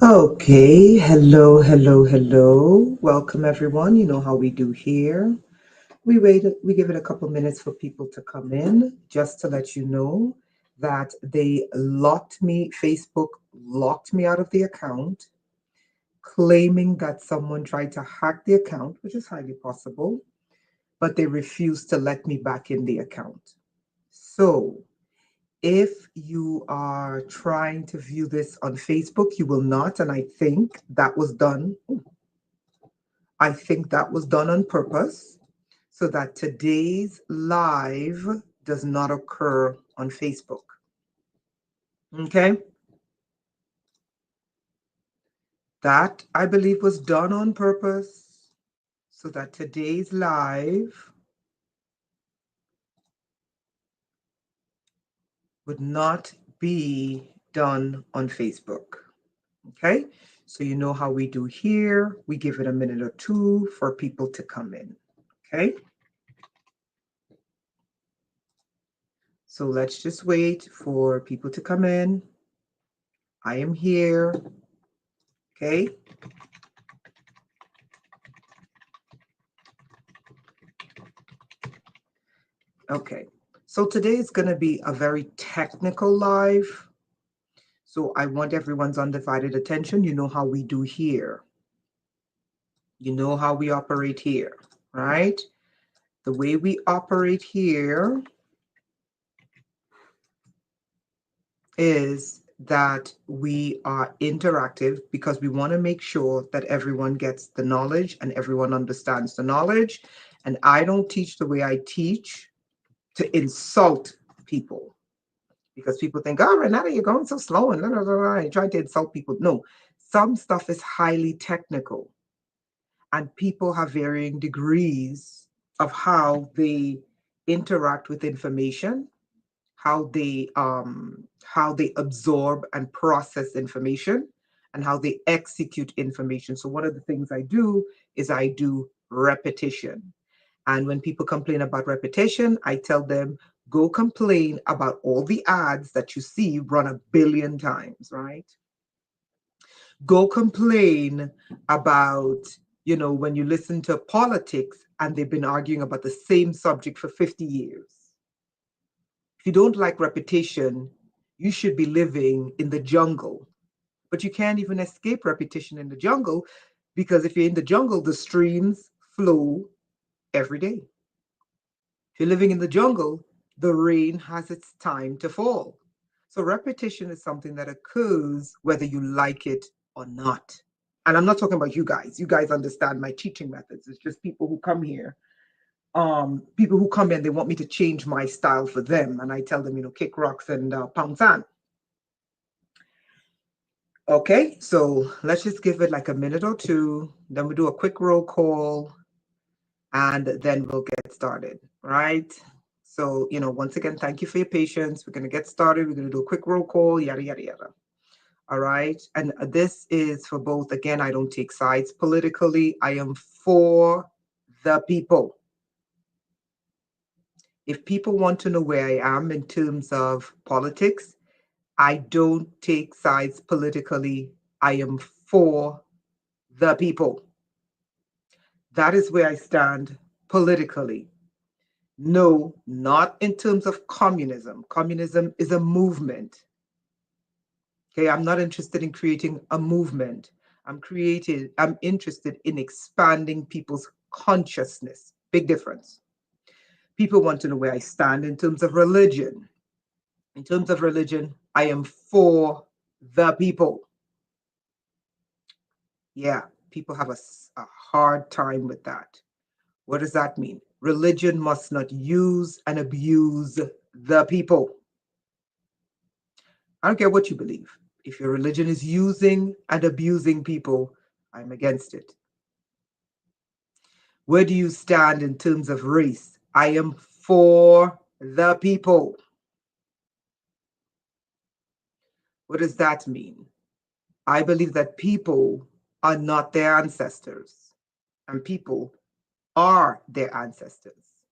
Okay, hello. Welcome everyone. You know how we do here. We give it a couple minutes for people to come in, just to let you know that Facebook locked me out of the account, claiming that someone tried to hack the account, which is highly possible, but they refused to let me back in the account. So, if you are trying to view this on Facebook, you will not, and I think that was done on purpose so that today's live does not occur on Facebook. Okay? That, I believe, was done on purpose so that today's live would not be done on Facebook. Okay? So you know how we do here. We give it a minute or two for people to come in. Okay? So let's just wait for people to come in. I am here. Okay? Okay. So today is going to be a very technical live. So I want everyone's undivided attention. You know how we do here. You know how we operate here, right? The way we operate here is that we are interactive because we want to make sure that everyone gets the knowledge and everyone understands the knowledge. And I don't teach the way I teach to insult people, because people think, oh, Renata, you're going so slow and you're trying to insult people. No, some stuff is highly technical and people have varying degrees of how they interact with information, how they absorb and process information, and how they execute information. So one of the things I do is I do repetition. And when people complain about repetition, I tell them, go complain about all the ads that you see run 1 billion times, right? Go complain about, when you listen to politics and they've been arguing about the same subject for 50 years. If you don't like repetition, you should be living in the jungle. But you can't even escape repetition in the jungle, because if you're in the jungle, the streams flow every day. If you're living in the jungle, the rain has its time to fall. So repetition is something that occurs whether you like it or not. And I'm not talking about you guys. You guys understand my teaching methods. It's just people who come here. People who come in, they want me to change my style for them. And I tell them, kick rocks and pound sand. Okay, so let's just give it like a minute or two. Then we do a quick roll call and then we'll get started, right? So, once again, thank you for your patience. We're going to get started. We're going to do a quick roll call, yada, yada, yada. All right. And this is for both. Again, I don't take sides politically. I am for the people. If people want to know where I am in terms of politics, I don't take sides politically. I am for the people. That is where I stand politically. No, not in terms of communism. Communism is a movement. Okay, I'm not interested in creating a movement. I'm interested in expanding people's consciousness. Big difference. People want to know where I stand in terms of religion. In terms of religion, I am for the people. Yeah, people have a hard time with that. What does that mean? Religion must not use and abuse the people. I don't care what you believe. If your religion is using and abusing people, I'm against it. Where do you stand in terms of race? I am for the people. What does that mean? I believe that people are not their ancestors, and people are their ancestors.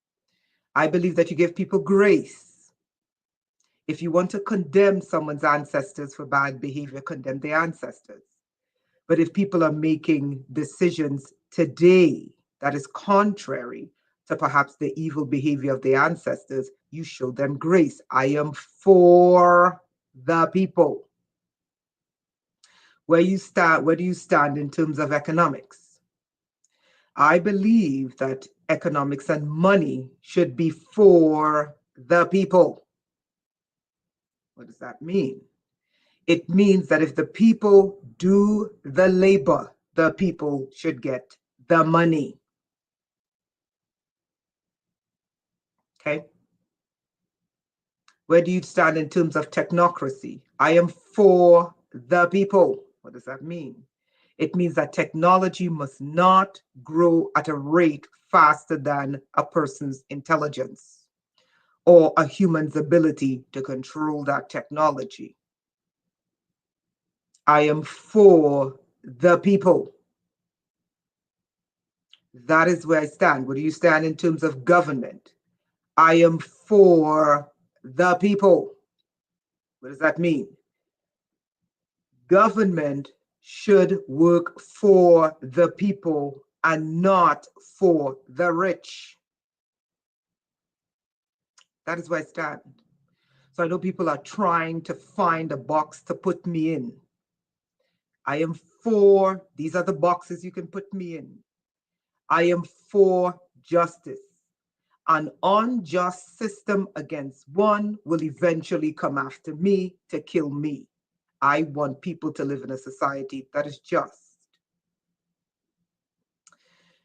I believe that you give people grace. If you want to condemn someone's ancestors for bad behavior, condemn their ancestors. But if people are making decisions today that is contrary to perhaps the evil behavior of their ancestors, you show them grace. I am for the people. Where do you stand in terms of economics? I believe that economics and money should be for the people. What does that mean? It means that if the people do the labor, the people should get the money. Okay? Where do you stand in terms of technocracy? I am for the people. What does that mean? It means that technology must not grow at a rate faster than a person's intelligence or a human's ability to control that technology. I am for the people. That is where I stand. Where do you stand in terms of government? I am for the people. What does that mean? Government should work for the people and not for the rich. That is where I stand. So I know people are trying to find a box to put me in. I am for, these are the boxes you can put me in. I am for justice. An unjust system against one will eventually come after me to kill me. I want people to live in a society that is just.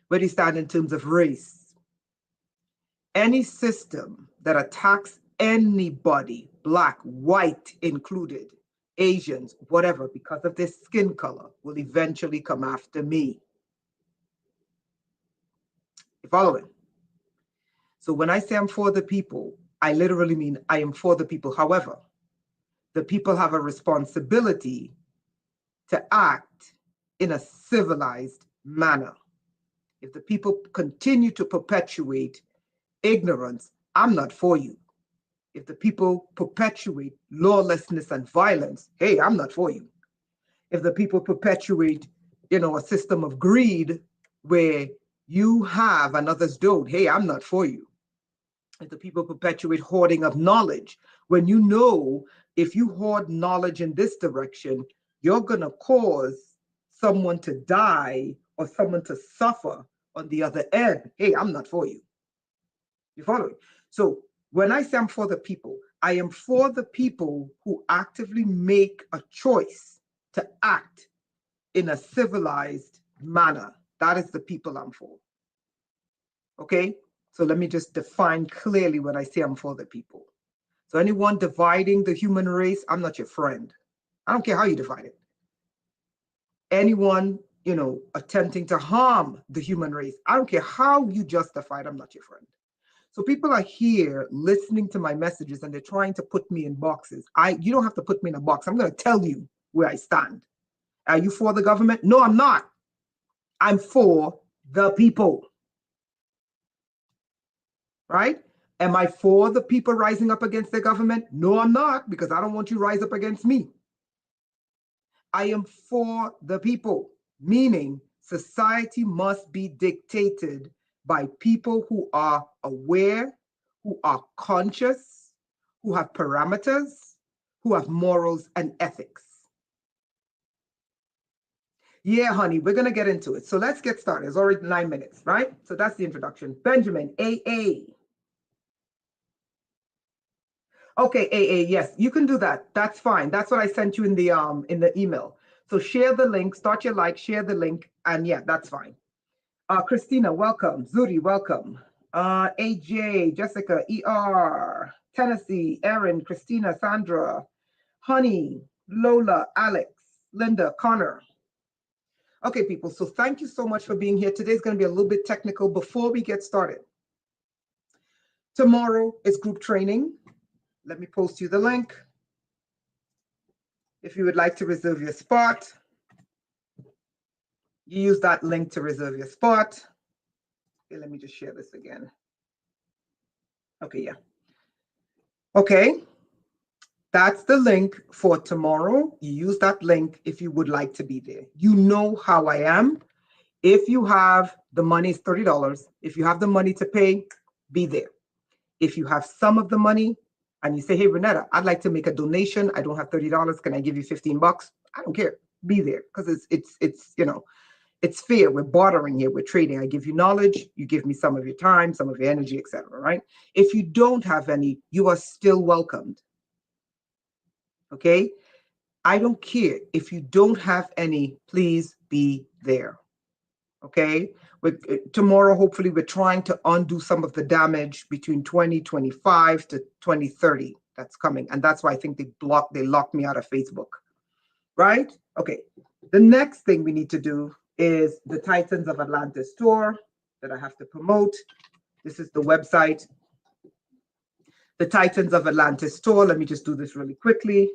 Where do you stand in terms of race? Any system that attacks anybody, black, white included, Asians, whatever, because of their skin color, will eventually come after me. You following? So when I say I'm for the people, I literally mean I am for the people. However, the people have a responsibility to act in a civilized manner. If the people continue to perpetuate ignorance, I'm not for you. If the people perpetuate lawlessness and violence, hey, I'm not for you. If the people perpetuate, a system of greed where you have and others don't, hey, I'm not for you. If the people perpetuate hoarding of knowledge, when you know if you hoard knowledge in this direction, you're going to cause someone to die or someone to suffer on the other end, hey, I'm not for you. You follow? So when I say I'm for the people, I am for the people who actively make a choice to act in a civilized manner. That is the people I'm for. Okay? So let me just define clearly when I say I'm for the people. So anyone dividing the human race, I'm not your friend. I don't care how you divide it. Anyone, attempting to harm the human race, I don't care how you justify it, I'm not your friend. So people are here listening to my messages and they're trying to put me in boxes. You don't have to put me in a box. I'm going to tell you where I stand. Are you for the government? No, I'm not. I'm for the people. Right? Am I for the people rising up against the government? No, I'm not, because I don't want you to rise up against me. I am for the people, meaning society must be dictated by people who are aware, who are conscious, who have parameters, who have morals and ethics. Yeah, honey, we're going to get into it. So let's get started. It's already 9 minutes, right? So that's the introduction. Benjamin, AA. Okay, AA, yes, you can do that. That's fine. That's what I sent you in the email. So share the link, start your like, share the link, and yeah, that's fine. Christina, welcome. Zuri, welcome. AJ, Jessica, ER, Tennessee, Erin, Christina, Sandra, Honey, Lola, Alex, Linda, Connor. Okay, people, so thank you so much for being here. Today's going to be a little bit technical before we get started. Tomorrow is group training. Let me post you the link. If you would like to reserve your spot, you use that link to reserve your spot. Okay, let me just share this again. Okay, yeah. Okay. That's the link for tomorrow. You use that link if you would like to be there. You know how I am. If you have the money, it's $30. If you have the money to pay, be there. If you have some of the money and you say, hey, Renetta, I'd like to make a donation. I don't have $30. Can I give you 15 bucks? I don't care. Be there because it's you know, it's fair. We're bartering here. We're trading. I give you knowledge. You give me some of your time, some of your energy, etc. Right? If you don't have any, you are still welcomed. Okay? I don't care. If you don't have any, please be there. Okay? Tomorrow, hopefully, we're trying to undo some of the damage between 2025 to 2030 that's coming. And that's why I think they locked me out of Facebook. Right? Okay. The next thing we need to do is the Titans of Atlantis tour that I have to promote. This is the website. The Titans of Atlantis tour. Let me just do this really quickly.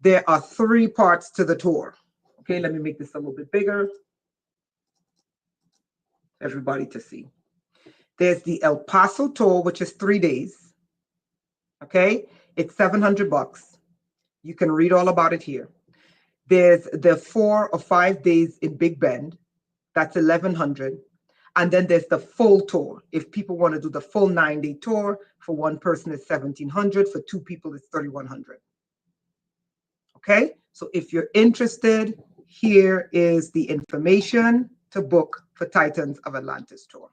There are 3 parts to the tour. Okay, let me make this a little bit bigger. Everybody to see. There's the El Paso tour, which is 3 days. Okay, it's $700. You can read all about it here. There's the 4 or 5 days in Big Bend. That's $1,100. And then there's the full tour. If people want to do the full 9-day tour, for one person it's $1,700. For 2 people, it's $3,100. Okay, so if you're interested, here is the information to book for Titans of Atlantis tour.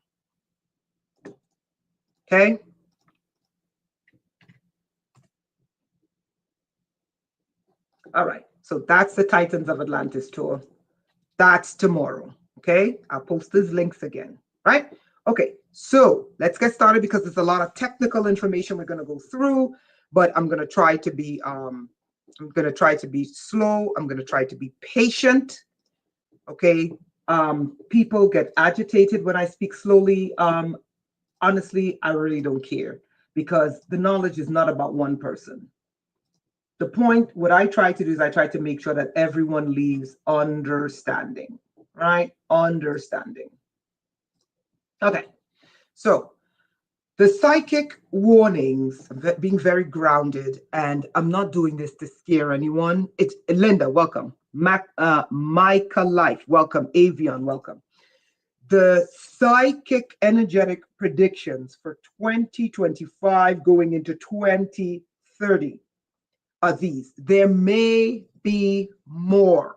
Okay. All right, so that's the Titans of Atlantis tour. That's tomorrow. Okay, I'll post these links again. Right? Okay, so let's get started because there's a lot of technical information we're going to go through, but I'm going to try to be slow. I'm going to try to be patient. Okay. People get agitated when I speak slowly. Honestly, I really don't care because the knowledge is not about one person. The point, what I try to do is I try to make sure that everyone leaves understanding, right? Understanding. Okay. So the psychic warnings, being very grounded, and I'm not doing this to scare anyone. It's Linda, welcome. Micah Life, welcome. Avion, welcome. The psychic energetic predictions for 2025 going into 2030 are these. There may be more.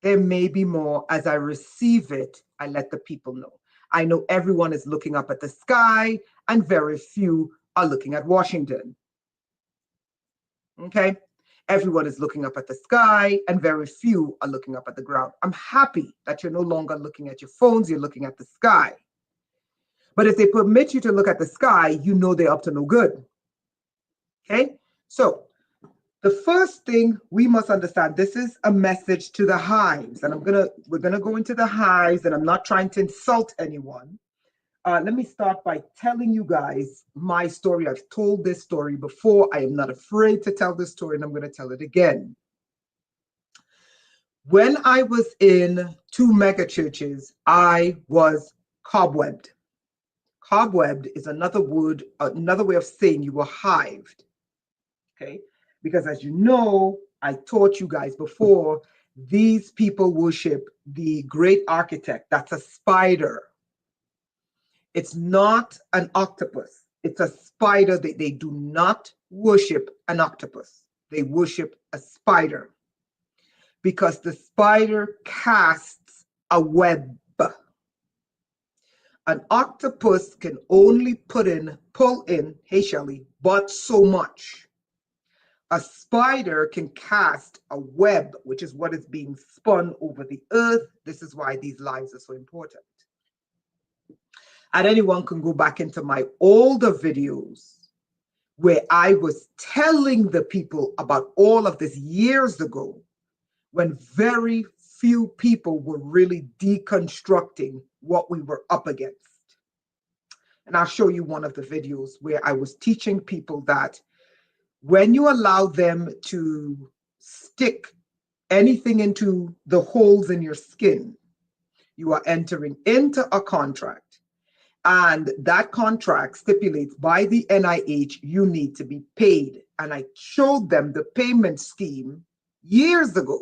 There may be more. As I receive it, I let the people know. I know everyone is looking up at the sky and very few are looking at Washington. Okay? Everyone is looking up at the sky and very few are looking up at the ground. I'm happy that you're no longer looking at your phones, you're looking at the sky. But if they permit you to look at the sky, you know they're up to no good. Okay? So the first thing we must understand, this is a message to the hives, and we're gonna go into the hives, and I'm not trying to insult anyone. Let me start by telling you guys my story. I've told this story before. I am not afraid to tell this story, and I'm going to tell it again. When I was in 2 mega churches, I was cobwebbed. Cobwebbed is another word, another way of saying you were hived. Okay, because as you know, I taught you guys before, these people worship the great architect. That's a spider. It's not an octopus. It's a spider. They do not worship an octopus. They worship a spider because the spider casts a web. An octopus can only pull in, hey Shelley, but so much. A spider can cast a web, which is what is being spun over the earth. This is why these lives are so important. And anyone can go back into my older videos where I was telling the people about all of this years ago when very few people were really deconstructing what we were up against. And I'll show you one of the videos where I was teaching people that when you allow them to stick anything into the holes in your skin, you are entering into a contract. And that contract stipulates by the NIH, you need to be paid and I showed them the payment scheme years ago.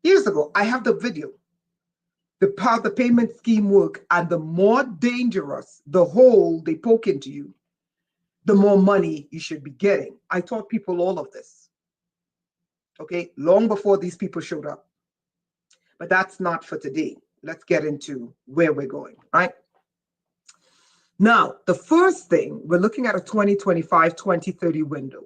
Years ago, I have the video. How the payment scheme work, and the more dangerous the hole they poke into you, the more money you should be getting. I taught people all of this, okay, long before these people showed up. But that's not for today. Let's get into where we're going, right? Now, the first thing, we're looking at a 2025-2030 window.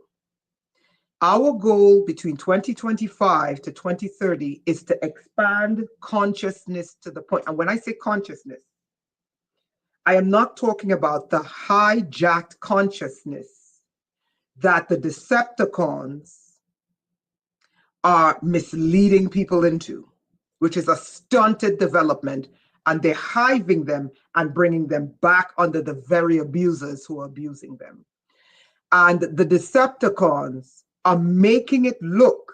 Our goal between 2025 to 2030 is to expand consciousness to the point. And when I say consciousness, I am not talking about the hijacked consciousness that the Decepticons are misleading people into, which is a stunted development, and they're hiving them and bringing them back under the very abusers who are abusing them. And the Decepticons are making it look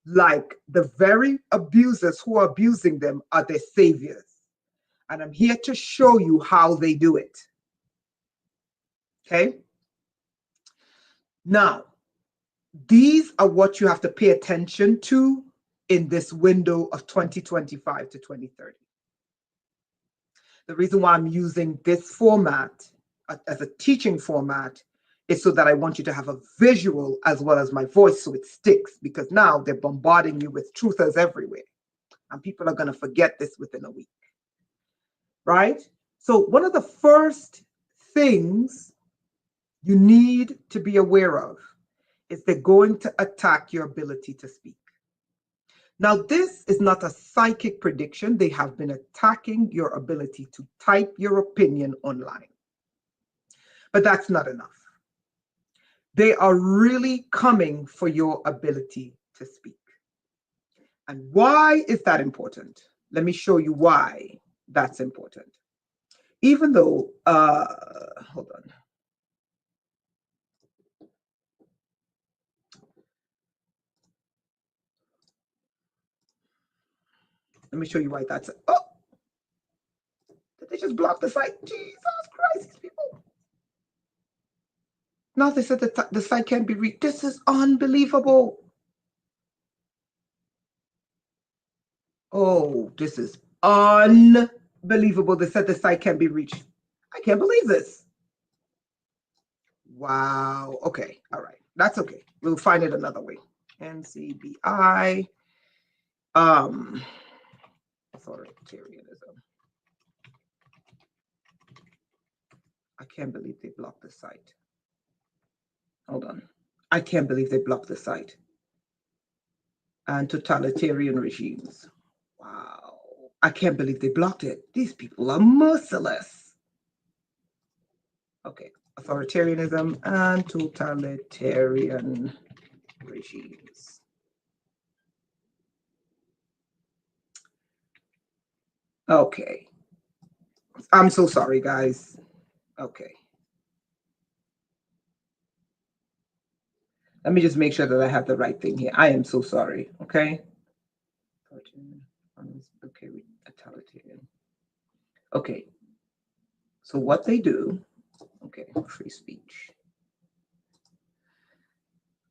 like the very abusers who are abusing them are their saviors. And I'm here to show you how they do it. Okay? Now, these are what you have to pay attention to in this window of 2025 to 2030. The reason why I'm using this format as a teaching format is so that I want you to have a visual as well as my voice so it sticks, because now they're bombarding you with truthers everywhere. And people are going to forget this within a week. Right? So one of the first things you need to be aware of is they're going to attack your ability to speak. Now, this is not a psychic prediction. They have been attacking your ability to type your opinion online. But that's not enough. They are really coming for your ability to speak. And why is that important? Let me show you why that's important. Even though, hold on. Let me show you why that's, oh, did they just block the site? Jesus Christ, these people. Now they said that the site can't be reached. This is unbelievable. Oh, this is unbelievable. They said the site can't be reached. I can't believe this. Wow. Okay. All right. That's okay. We'll find it another way. NCBI. Authoritarianism. I can't believe they blocked the site. Hold on. I can't believe they blocked the site. And totalitarian regimes. Wow. I can't believe they blocked it. These people are merciless. Okay. Authoritarianism and totalitarian regimes. Okay. I'm so sorry, guys. Okay. Let me just make sure that I have the right thing here. I am so sorry. Okay. Okay, totalitarian. Okay. So what they do, okay, free speech.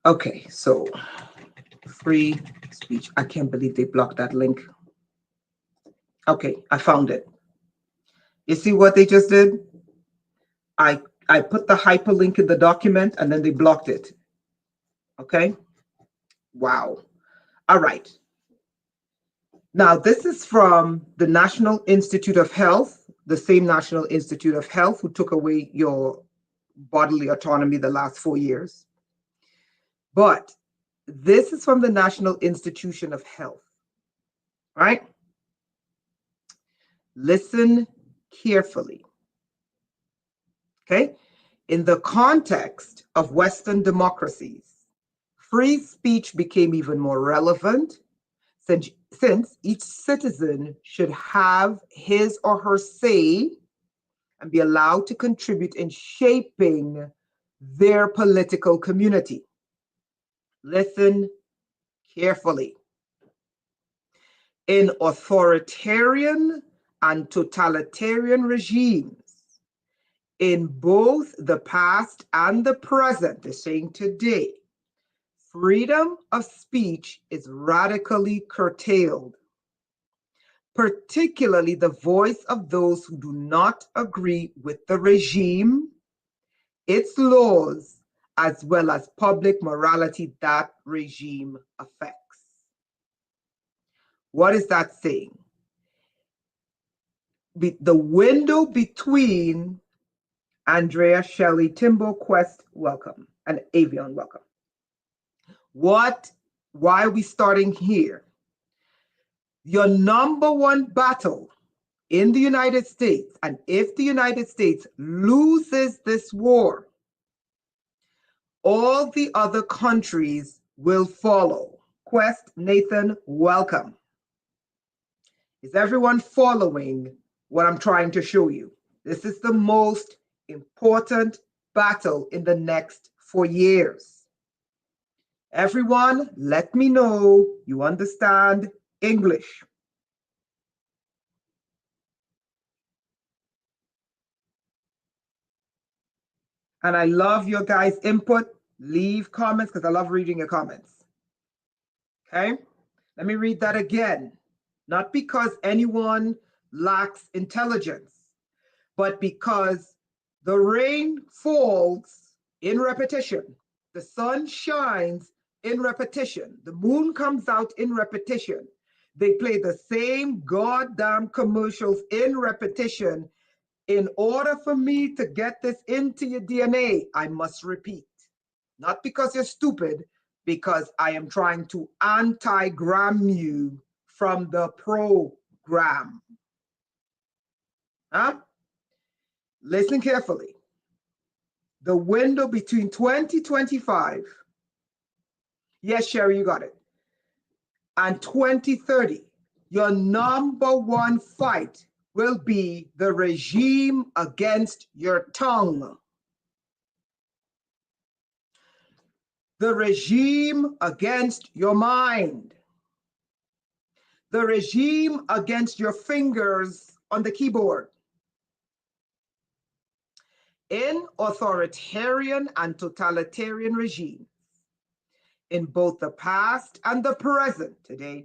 Okay, so free speech. I can't believe they blocked that link. Okay, I found it. You see what they just did? I put the hyperlink in the document and then they blocked it. Okay. Wow. All right. Now, this is from the National Institute of Health, the same National Institute of Health who took away your bodily autonomy the last 4 years. But this is from the National Institution of Health, right? Listen carefully. Okay. In the context of Western democracies, free speech became even more relevant since each citizen should have his or her say and be allowed to contribute in shaping their political community. Listen carefully. In authoritarian and totalitarian regimes, In both the past and the present, they're saying today, freedom of speech is radically curtailed, particularly the voice of those who do not agree with the regime, its laws, as well as public morality that regime affects. What is that saying? The window between Andrea, Shelley, Timbo, Quest, welcome, and Avion, welcome. Why are we starting here? Your number one battle in the United States, and if the United States loses this war, all the other countries will follow. Quest, Nathan, welcome. Is everyone following what I'm trying to show you? This is the most important battle in the next 4 years. Everyone, let me know you understand English. And I love your guys' input. Leave comments because I love reading your comments. Okay? Let me read that again. Not because anyone lacks intelligence, but because the rain falls in repetition. The sun shines in repetition. The moon comes out in repetition. They play the same goddamn commercials in repetition. In order for me to get this into your DNA, I must repeat. Not because you're stupid, because I am trying to anti-gram you from the program. Huh? Listen carefully. The window between 2025, yes, Sherry, you got it, and 2030, your number one fight will be the regime against your tongue. The regime against your mind. The regime against your fingers on the keyboard. In authoritarian and totalitarian regimes, in both the past and the present today,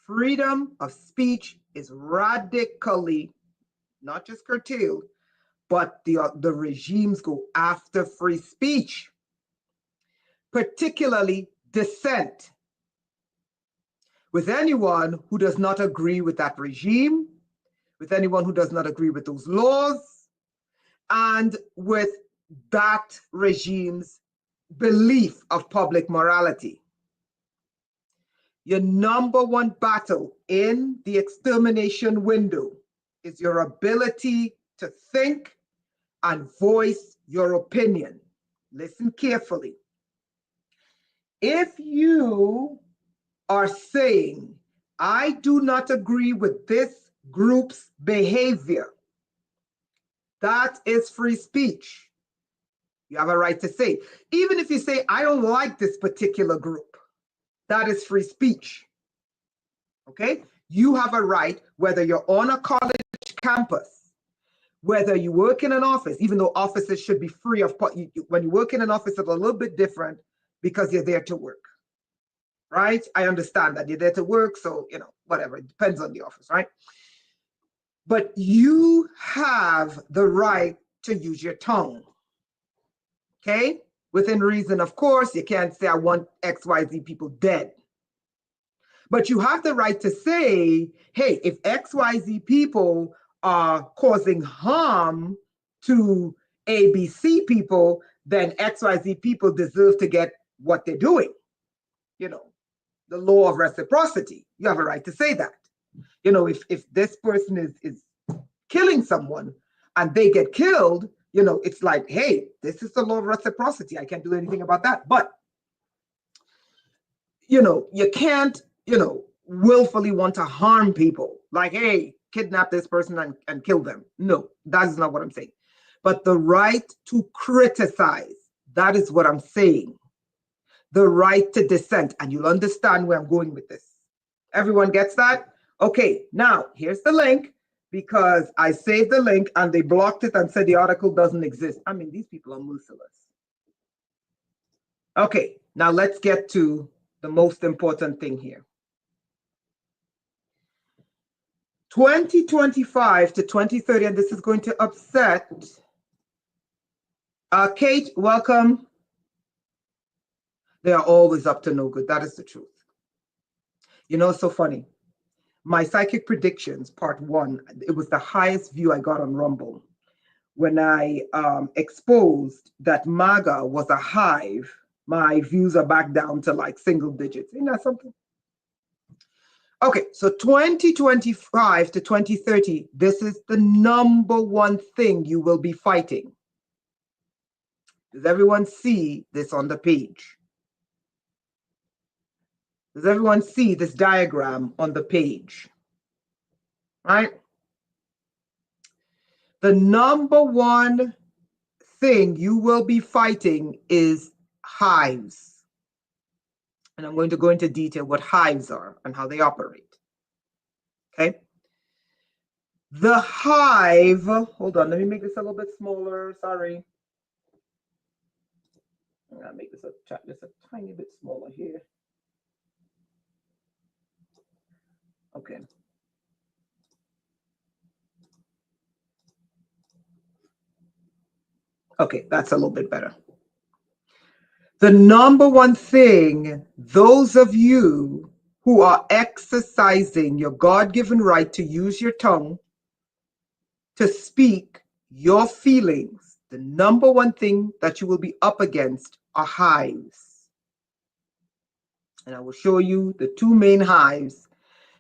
freedom of speech is radically, not just curtailed, but the regimes go after free speech, particularly dissent. With anyone who does not agree with that regime, with anyone who does not agree with those laws, and with that regime's belief of public morality. Your number one battle in the extermination window is your ability to think and voice your opinion. Listen carefully. If you are saying, I do not agree with this group's behavior, that is free speech. You have a right to say. Even if you say, I don't like this particular group, that is free speech. Okay? You have a right, whether you're on a college campus, whether you work in an office, even though offices should be free of, when you work in an office, it's a little bit different because you're there to work, right? I understand that you're there to work, so, whatever, it depends on the office, right? But you have the right to use your tongue, okay? Within reason, of course. You can't say, I want XYZ people dead. But you have the right to say, hey, if XYZ people are causing harm to ABC people, then XYZ people deserve to get what they're doing. The law of reciprocity. You have a right to say that. If this person is killing someone and they get killed, it's like, hey, this is the law of reciprocity. I can't do anything about that. But, you can't, willfully want to harm people. Like, hey, kidnap this person and kill them. No, that is not what I'm saying. But the right to criticize, that is what I'm saying. The right to dissent. And you'll understand where I'm going with this. Everyone gets that? Okay, now here's the link. because I saved the link and they blocked it and said the article doesn't exist. I mean, these people are merciless. Okay, now let's get to the most important thing here. 2025 to 2030, and this is going to upset. Kate, welcome. They are always up to no good. That is the truth. You know, it's so funny. My psychic predictions, part 1, it was the highest view I got on Rumble when I exposed that MAGA was a hive. My views are back down to like single digits. Isn't that something? Okay, so 2025 to 2030, this is the #1 thing you will be fighting. Does everyone see this on the page? Does everyone see this diagram on the page? Right? The #1 thing you will be fighting is hives. And I'm going to go into detail what hives are and how they operate. Okay? The hive, hold on, let me make this a little bit smaller. Sorry. I'm going to make this just a tiny bit smaller here. Okay. Okay, that's a little bit better. The #1 thing, those of you who are exercising your God-given right to use your tongue to speak your feelings, the #1 thing that you will be up against are hives. And I will show you the 2 main hives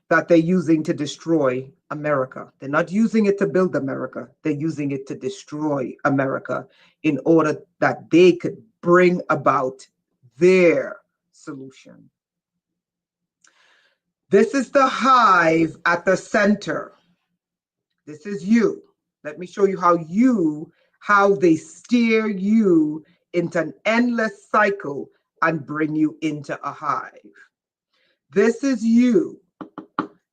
that they're using to destroy America. They're not using it to build America. They're using it to destroy America in order that they could bring about their solution. This is the hive at the center. This is you. Let me show you how they steer you into an endless cycle and bring you into a hive. This is you.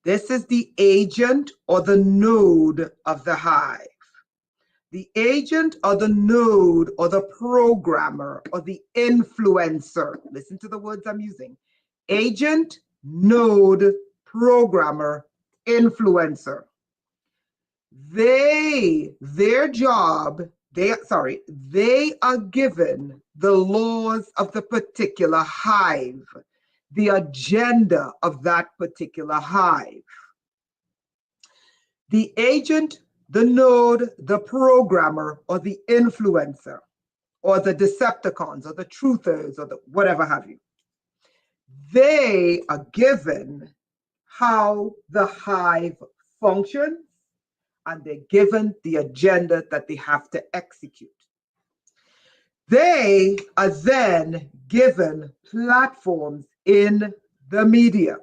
This is the agent or the node of the hive. The agent or the node or the programmer or the influencer. Listen to the words I'm using. Agent, node, programmer, influencer. Their job, they are given the laws of the particular hive, the agenda of that particular hive. The agent, the node, the programmer, or the influencer, or the Decepticons, or the truthers, or the whatever have you. They are given how the hive functions, and they're given the agenda that they have to execute. They are then given platforms in the media,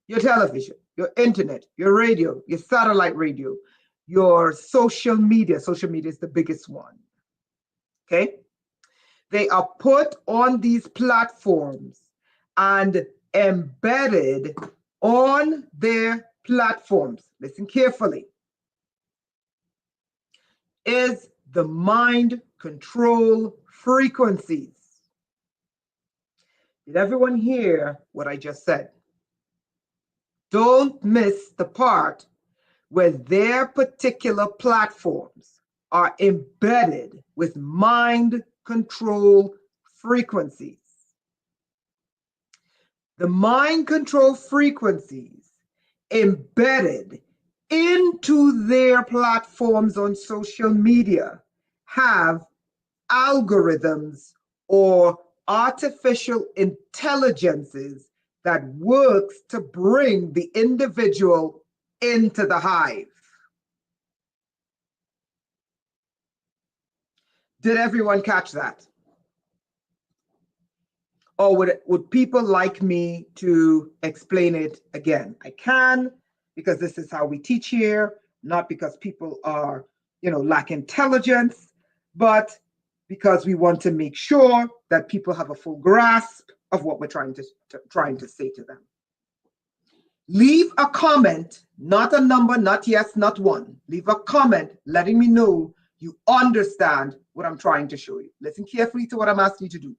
your television, your internet, your radio, your satellite radio, your social media. Social media is the biggest one. Okay? They are put on these platforms and embedded on their platforms. Listen carefully. Is the mind control frequencies. Did everyone hear what I just said? Don't miss the part where their particular platforms are embedded with mind control frequencies. The mind control frequencies embedded into their platforms on social media have algorithms or artificial intelligences that works to bring the individual into the hive. Did everyone catch that? Or would people like me to explain it again? I can, because this is how we teach here, not because people are, lack intelligence, but because we want to make sure that people have a full grasp of what we're trying to say to them. Leave a comment, not a number, not yes, not one. Leave a comment letting me know you understand what I'm trying to show you. Listen carefully to what I'm asking you to do.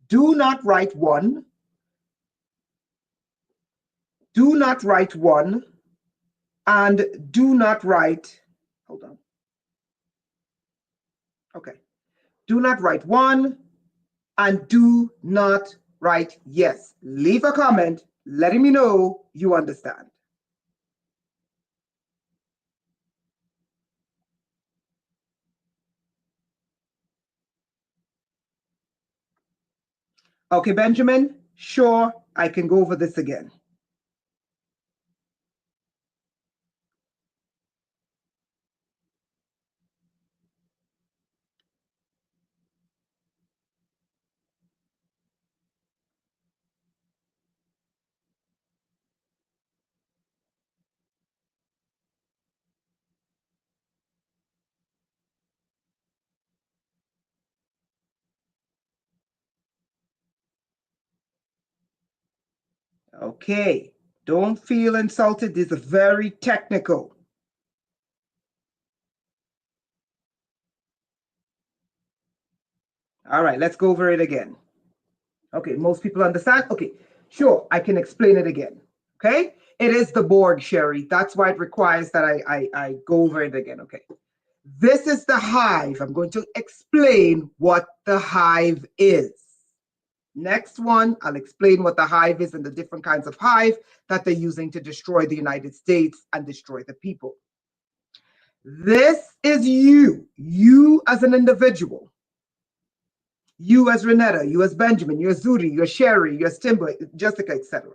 Do not write one. Do not write one. And do not write, hold on. Okay. Do not write one and do not write yes. Leave a comment letting me know you understand. Okay, Benjamin, sure, I can go over this again. Okay, don't feel insulted. This is very technical. All right, let's go over it again. Okay, most people understand? Okay, sure, I can explain it again. Okay, it is the Borg, Sherry. That's why it requires that I go over it again. Okay, this is the hive. I'm going to explain what the hive is. Next one, I'll explain what the hive is and the different kinds of hive that they're using to destroy the United States and destroy the people. This is you as an individual. You as Renetta, you as Benjamin, you as Zuri, you as Sherry, you as Timber, Jessica, etc.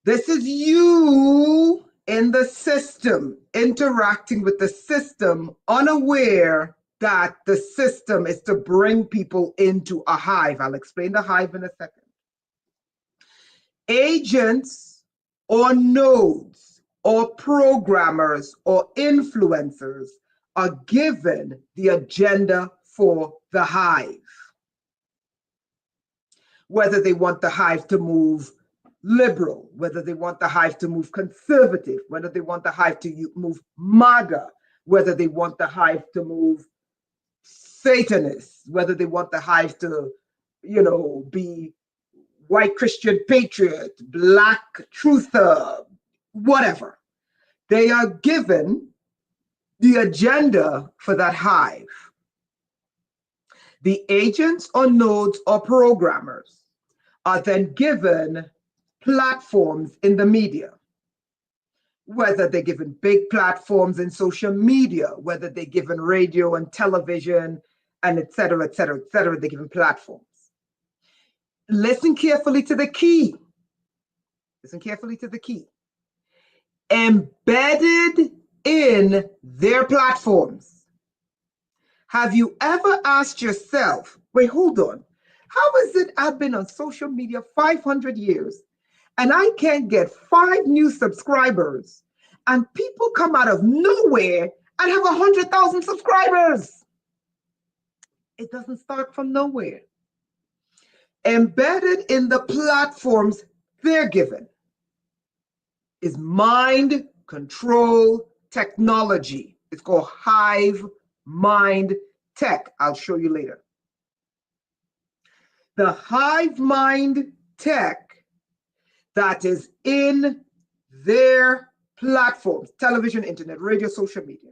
This is you in the system, interacting with the system, unaware that the system is to bring people into a hive. I'll explain the hive in a second. Agents or nodes or programmers or influencers are given the agenda for the hive. Whether they want the hive to move liberal, whether they want the hive to move conservative, whether they want the hive to move MAGA, whether they want the hive to move Satanists, whether they want the hive to, be white Christian patriot, black truther, whatever. They are given the agenda for that hive. The agents or nodes or programmers are then given platforms in the media, whether they're given big platforms in social media, whether they're given radio and television, and et cetera, et cetera, et cetera, they're given platforms. Listen carefully to the key. Listen carefully to the key. Embedded in their platforms. Have you ever asked yourself, wait, hold on, how is it I've been on social media 500 years and I can't get 5 new subscribers and people come out of nowhere and have 100,000 subscribers? It doesn't start from nowhere. Embedded in the platforms they're given is mind control technology. It's called hive mind tech. I'll show you later. The hive mind tech that is in their platforms, television, internet, radio, social media,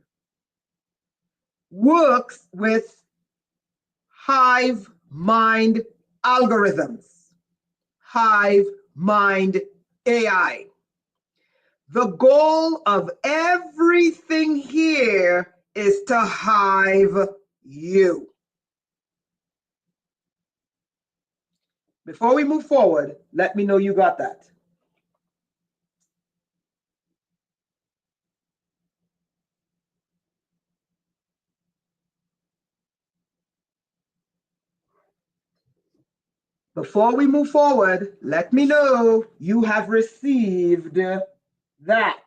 works with hive mind algorithms, hive mind AI. The goal of everything here is to hive you. Before we move forward, let me know you got that. Before we move forward, let me know you have received that.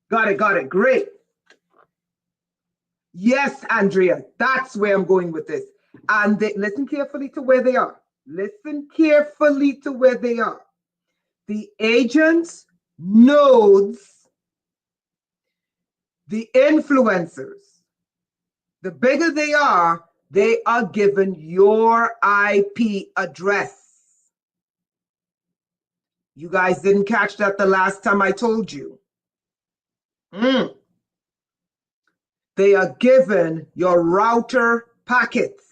Got it, great. Yes, Andrea, that's where I'm going with this. And listen carefully to where they are. Listen carefully to where they are. The agents, nodes, the influencers, the bigger they are given your IP address. You guys didn't catch that the last time I told you. They are given your router packets,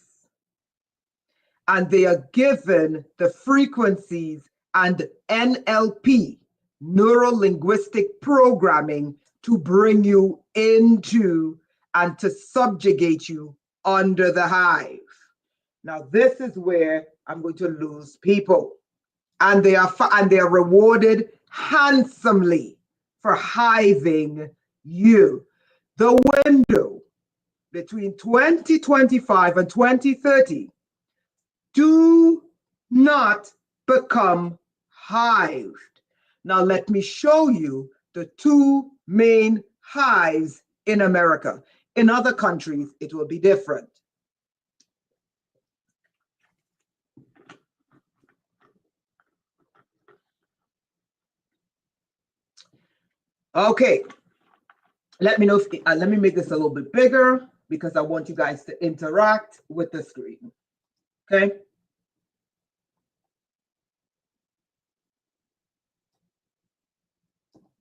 and they are given the frequencies and NLP, neuro-linguistic programming, to bring you into and to subjugate you under the hive. Now, this is where I'm going to lose people. And they are rewarded handsomely for hiving you. The window between 2025 and 2030, do not become hived. Now let me show you the two main hives in America. In other countries, it will be different. Okay, let me know if let me make this a little bit bigger because I want you guys to interact with the screen. Okay.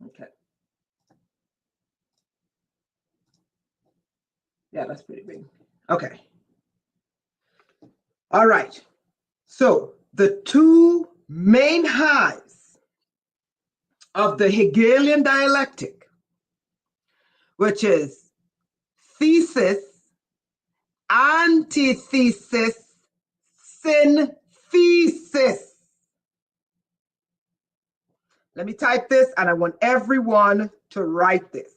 Okay. Yeah, that's pretty big. Okay. All right. So the two main hives of the Hegelian dialectic, which is thesis, antithesis, synthesis. Let me type this, and I want everyone to write this.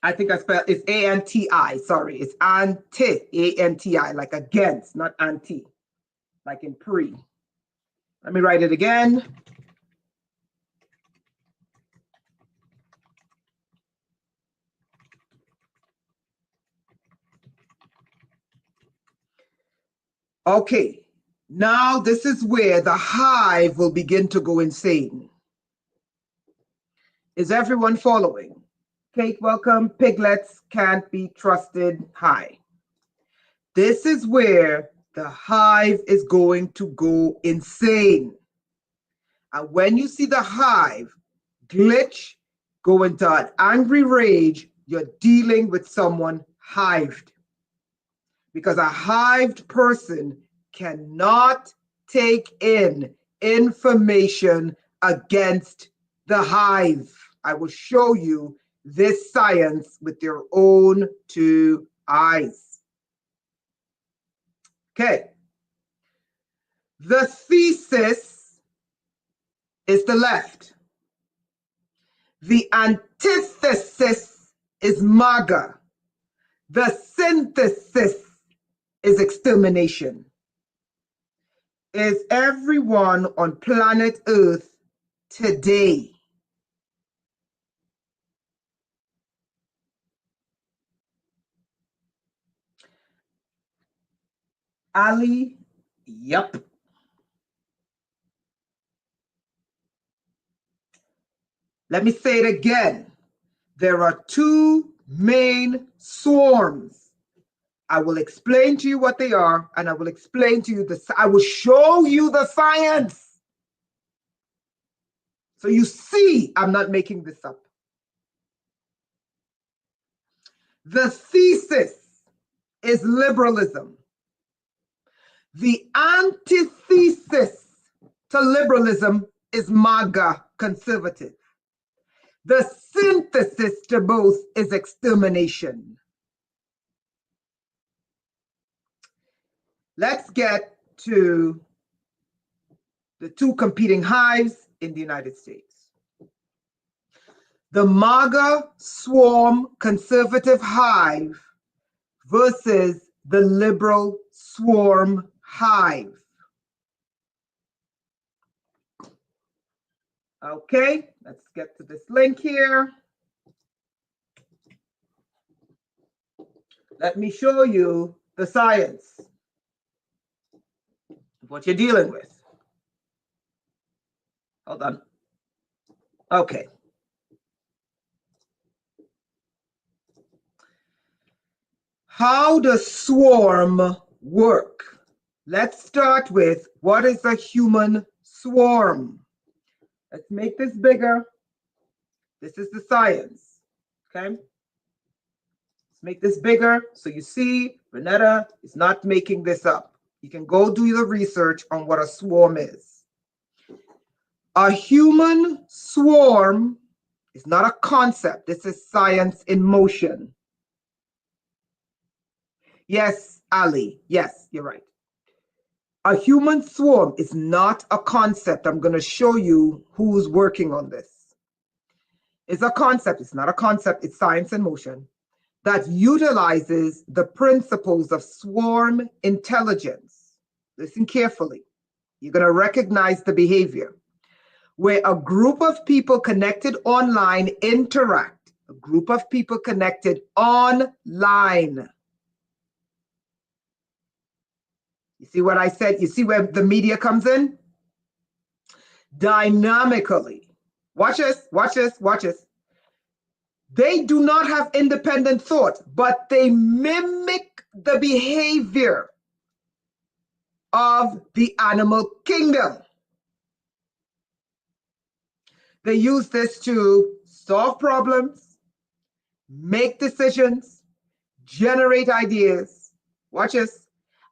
I think I spelled it's A-N-T-I. Sorry, it's anti, A-N-T-I, like against, not anti, like in pre. Let me write it again. Okay, now this is where the hive will begin to go insane. Is everyone following? Kate, welcome. Piglets can't be trusted. Hi. This is where the hive is going to go insane. And when you see the hive glitch, go into an angry rage, you're dealing with someone hived. Because a hived person cannot take in information against the hive. I will show you this science with your own two eyes. Okay. The thesis is the left. The antithesis is MAGA. The synthesis is extermination. Is everyone on planet Earth today? Ali, yep. Let me say it again. There are two main swarms. I will explain to you what they are, and I will explain to you I will show you the science. So you see, I'm not making this up. The thesis is liberalism. The antithesis to liberalism is MAGA, conservative. The synthesis to both is extermination. Let's get to the two competing hives in the United States. The MAGA swarm conservative hive versus the liberal swarm hive. Okay, let's get to this link here. Let me show you the science of what you're dealing with. Hold on. Okay. How does swarm work? Let's start with what is a human swarm? Let's make this bigger. This is the science. Okay. Let's make this bigger so you see Renetta is not making this up. You can go do the research on what a swarm is. A human swarm is not a concept. This is science in motion. Yes, Ali. Yes, you're right. A human swarm is not a concept. I'm going to show you who's working on this. It's a concept. It's not a concept. It's science in motion that utilizes the principles of swarm intelligence. Listen carefully. You're going to recognize the behavior where a group of people connected online interact. A group of people connected online. You see what I said? You see where the media comes in? Dynamically. Watch this, watch this, watch this. They do not have independent thought, but they mimic the behavior of the animal kingdom. They use this to solve problems, make decisions, generate ideas. Watch this.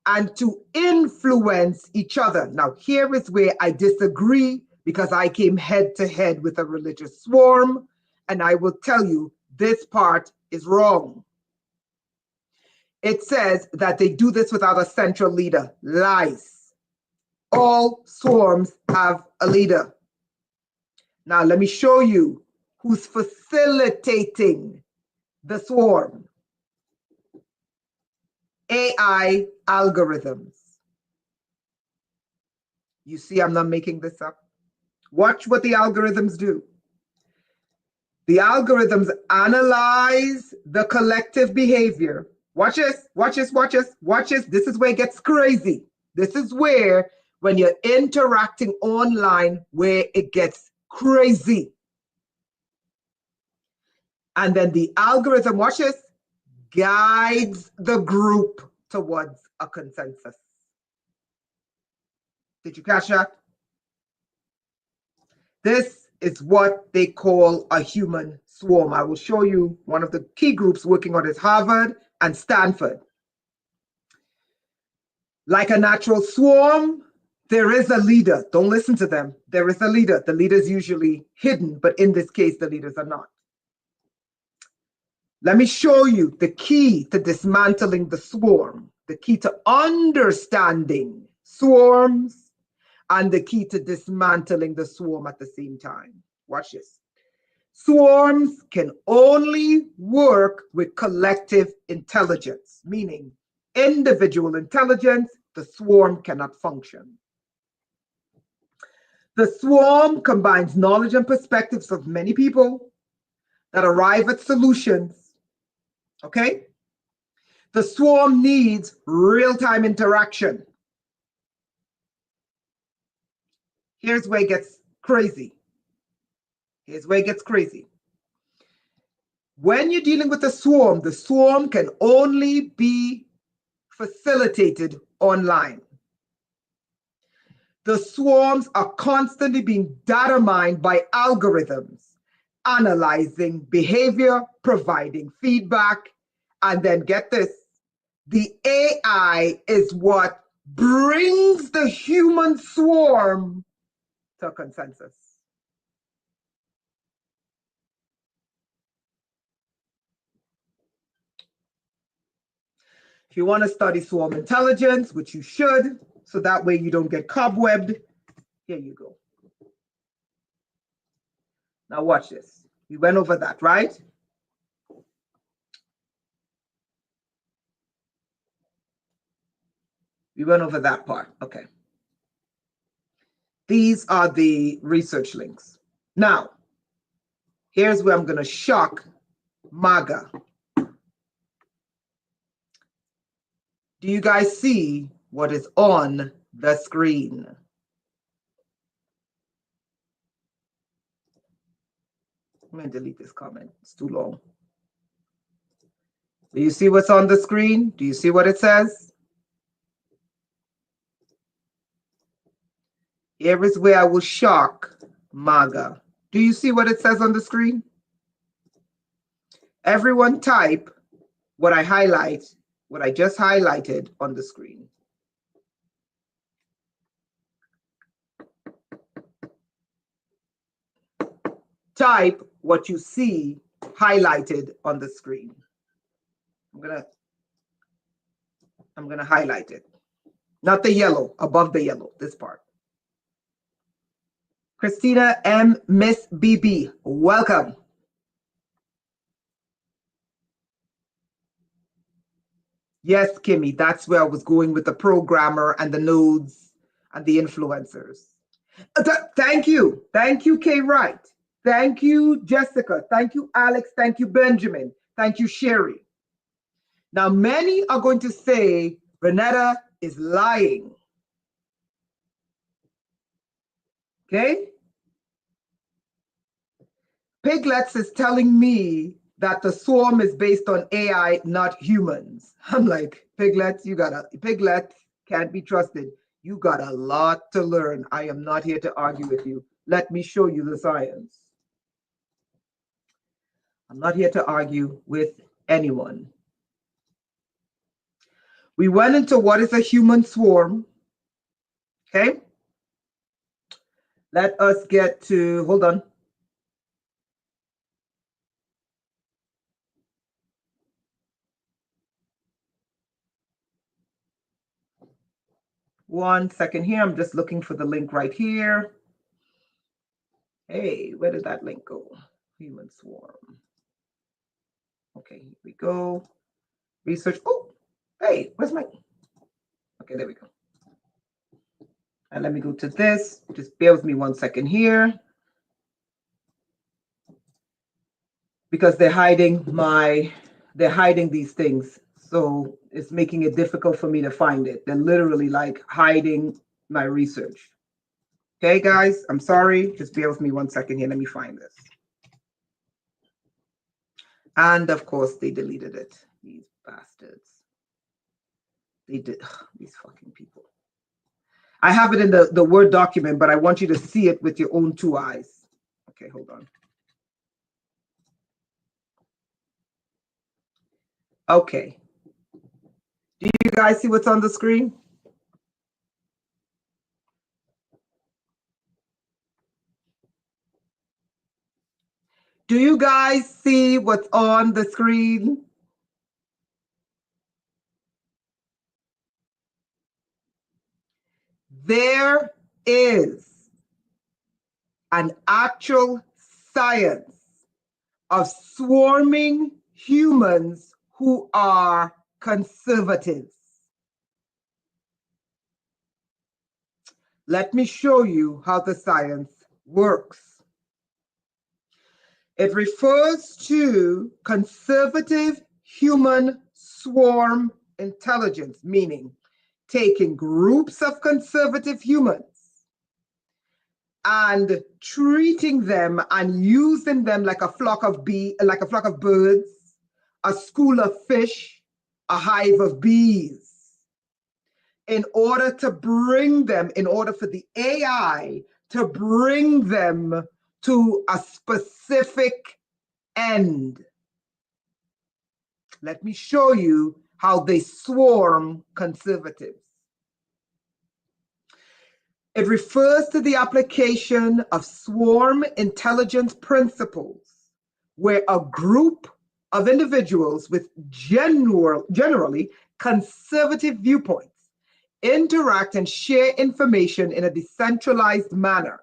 And to influence each other. Now, here is where I disagree because I came head to head with a religious swarm, and I will tell you this part is wrong. It says that they do this without a central leader. Lies. All swarms have a leader. Now, let me show you who's facilitating the swarm. AI algorithms. You see, I'm not making this up. Watch what the algorithms do. The algorithms analyze the collective behavior. Watch this, watch this, watch this, watch this. This is where it gets crazy. This is where, when you're interacting online, where it gets crazy. And then the algorithm, watch this, guides the group towards a consensus. Did you catch that? This is what they call a human swarm. I will show you one of the key groups working on it, Harvard and Stanford. Like a natural swarm, there is a leader. Don't listen to them. There is a leader. The leader is usually hidden, but in this case, the leaders are not. Let me show you the key to dismantling the swarm, the key to understanding swarms, and the key to dismantling the swarm at the same time. Watch this. Swarms can only work with collective intelligence, meaning individual intelligence, the swarm cannot function. The swarm combines knowledge and perspectives of many people that arrive at solutions. Okay? The swarm needs real-time interaction. Here's where it gets crazy. Here's where it gets crazy. When you're dealing with the swarm can only be facilitated online. The swarms are constantly being data mined by algorithms, analyzing behavior, providing feedback, and then get this, the AI is what brings the human swarm to a consensus. If you want to study swarm intelligence, which you should, so that way you don't get cobwebbed, here you go. Now watch this. We went over that, right? We went over that part. Okay. These are the research links. Now, here's where I'm going to shock MAGA. Do you guys see what is on the screen? I'm going to delete this comment. It's too long. Do you see what's on the screen? Do you see what it says? Here is where I will shock MAGA. Do you see what it says on the screen? Everyone type what I highlight, what I just highlighted on the screen. Type what you see highlighted on the screen. I'm gonna highlight it. Not the yellow, above the yellow, this part. Christina M. Miss BB, welcome. Yes, Kimmy, that's where I was going with the programmer and the nodes and the influencers. Thank you. Thank you, Kay Wright. Thank you, Jessica. Thank you, Alex. Thank you, Benjamin. Thank you, Sherry. Now, many are going to say Renetta is lying. Okay? Piglets is telling me that the swarm is based on AI, not humans. I'm like, Piglets, Piglets can't be trusted. You got a lot to learn. I am not here to argue with you. Let me show you the science. I'm not here to argue with anyone. We went into what is a human swarm. Okay? Let us get to, hold on. One second here. I'm just looking for the link right here. Hey, where did that link go? Human swarm. Okay, here we go. Research. Oh, hey, where's my? Okay, there we go. And let me go to this. Just bear with me 1 second here. Because they're hiding these things. So it's making it difficult for me to find it. They're literally like hiding my research. Okay, guys, I'm sorry. Just bear with me 1 second here. Let me find this. And of course, they deleted it. These bastards. They did. Ugh, these fucking people. I have it in the Word document, but I want you to see it with your own 2 eyes. Okay, hold on. Okay. Do you guys see what's on the screen? Do you guys see what's on the screen? There is an actual science of swarming humans who are conservatives. Let me show you how the science works. It refers to conservative human swarm intelligence, meaning taking groups of conservative humans and treating them and using them like a flock of birds, a school of fish, a hive of bees, in order for the AI to bring them to a specific end. Let me show you how they swarm conservatives. It refers to the application of swarm intelligence principles, where a group of individuals with generally conservative viewpoints interact and share information in a decentralized manner,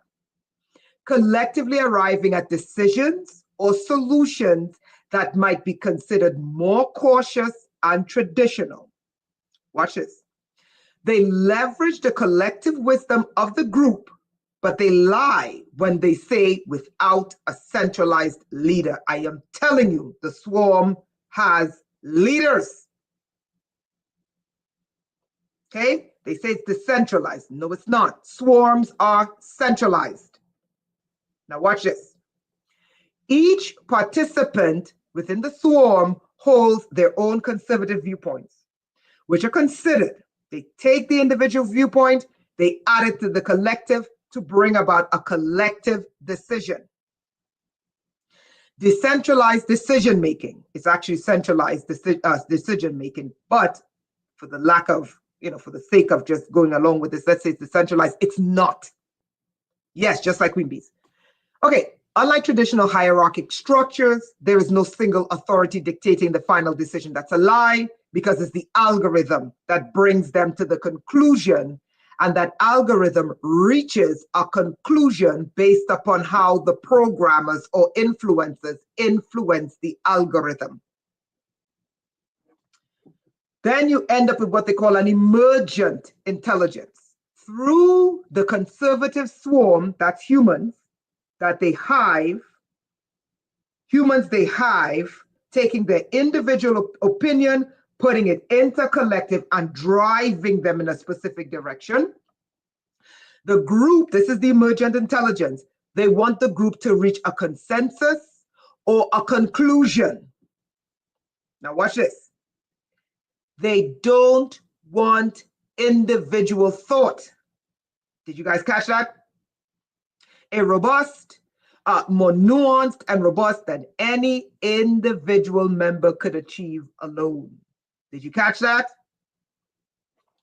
collectively arriving at decisions or solutions that might be considered more cautious and traditional. Watch this. They leverage the collective wisdom of the group but they lie when they say without a centralized leader. I am telling you, the swarm has leaders. Okay? They say it's decentralized. No, it's not. Swarms are centralized. Now watch this. Each participant within the swarm holds their own conservative viewpoints, which are considered. They take the individual viewpoint, they add it to the collective to bring about a collective decision. Decentralized decision making is actually centralized decision making, but for the lack of, for the sake of just going along with this, let's say it's decentralized, it's not. Yes, just like queen bees. Okay, unlike traditional hierarchic structures, there is no single authority dictating the final decision. That's a lie, because it's the algorithm that brings them to the conclusion, and that algorithm reaches a conclusion based upon how the programmers or influencers influence the algorithm. Then you end up with what they call an emergent intelligence. Through the conservative swarm, that's humans, that they hive, taking their individual opinion, putting it into collective and driving them in a specific direction. The group, this is the emergent intelligence, they want the group to reach a consensus or a conclusion. Now watch this. They don't want individual thought. Did you guys catch that? A robust, more nuanced and robust than any individual member could achieve alone. Did you catch that?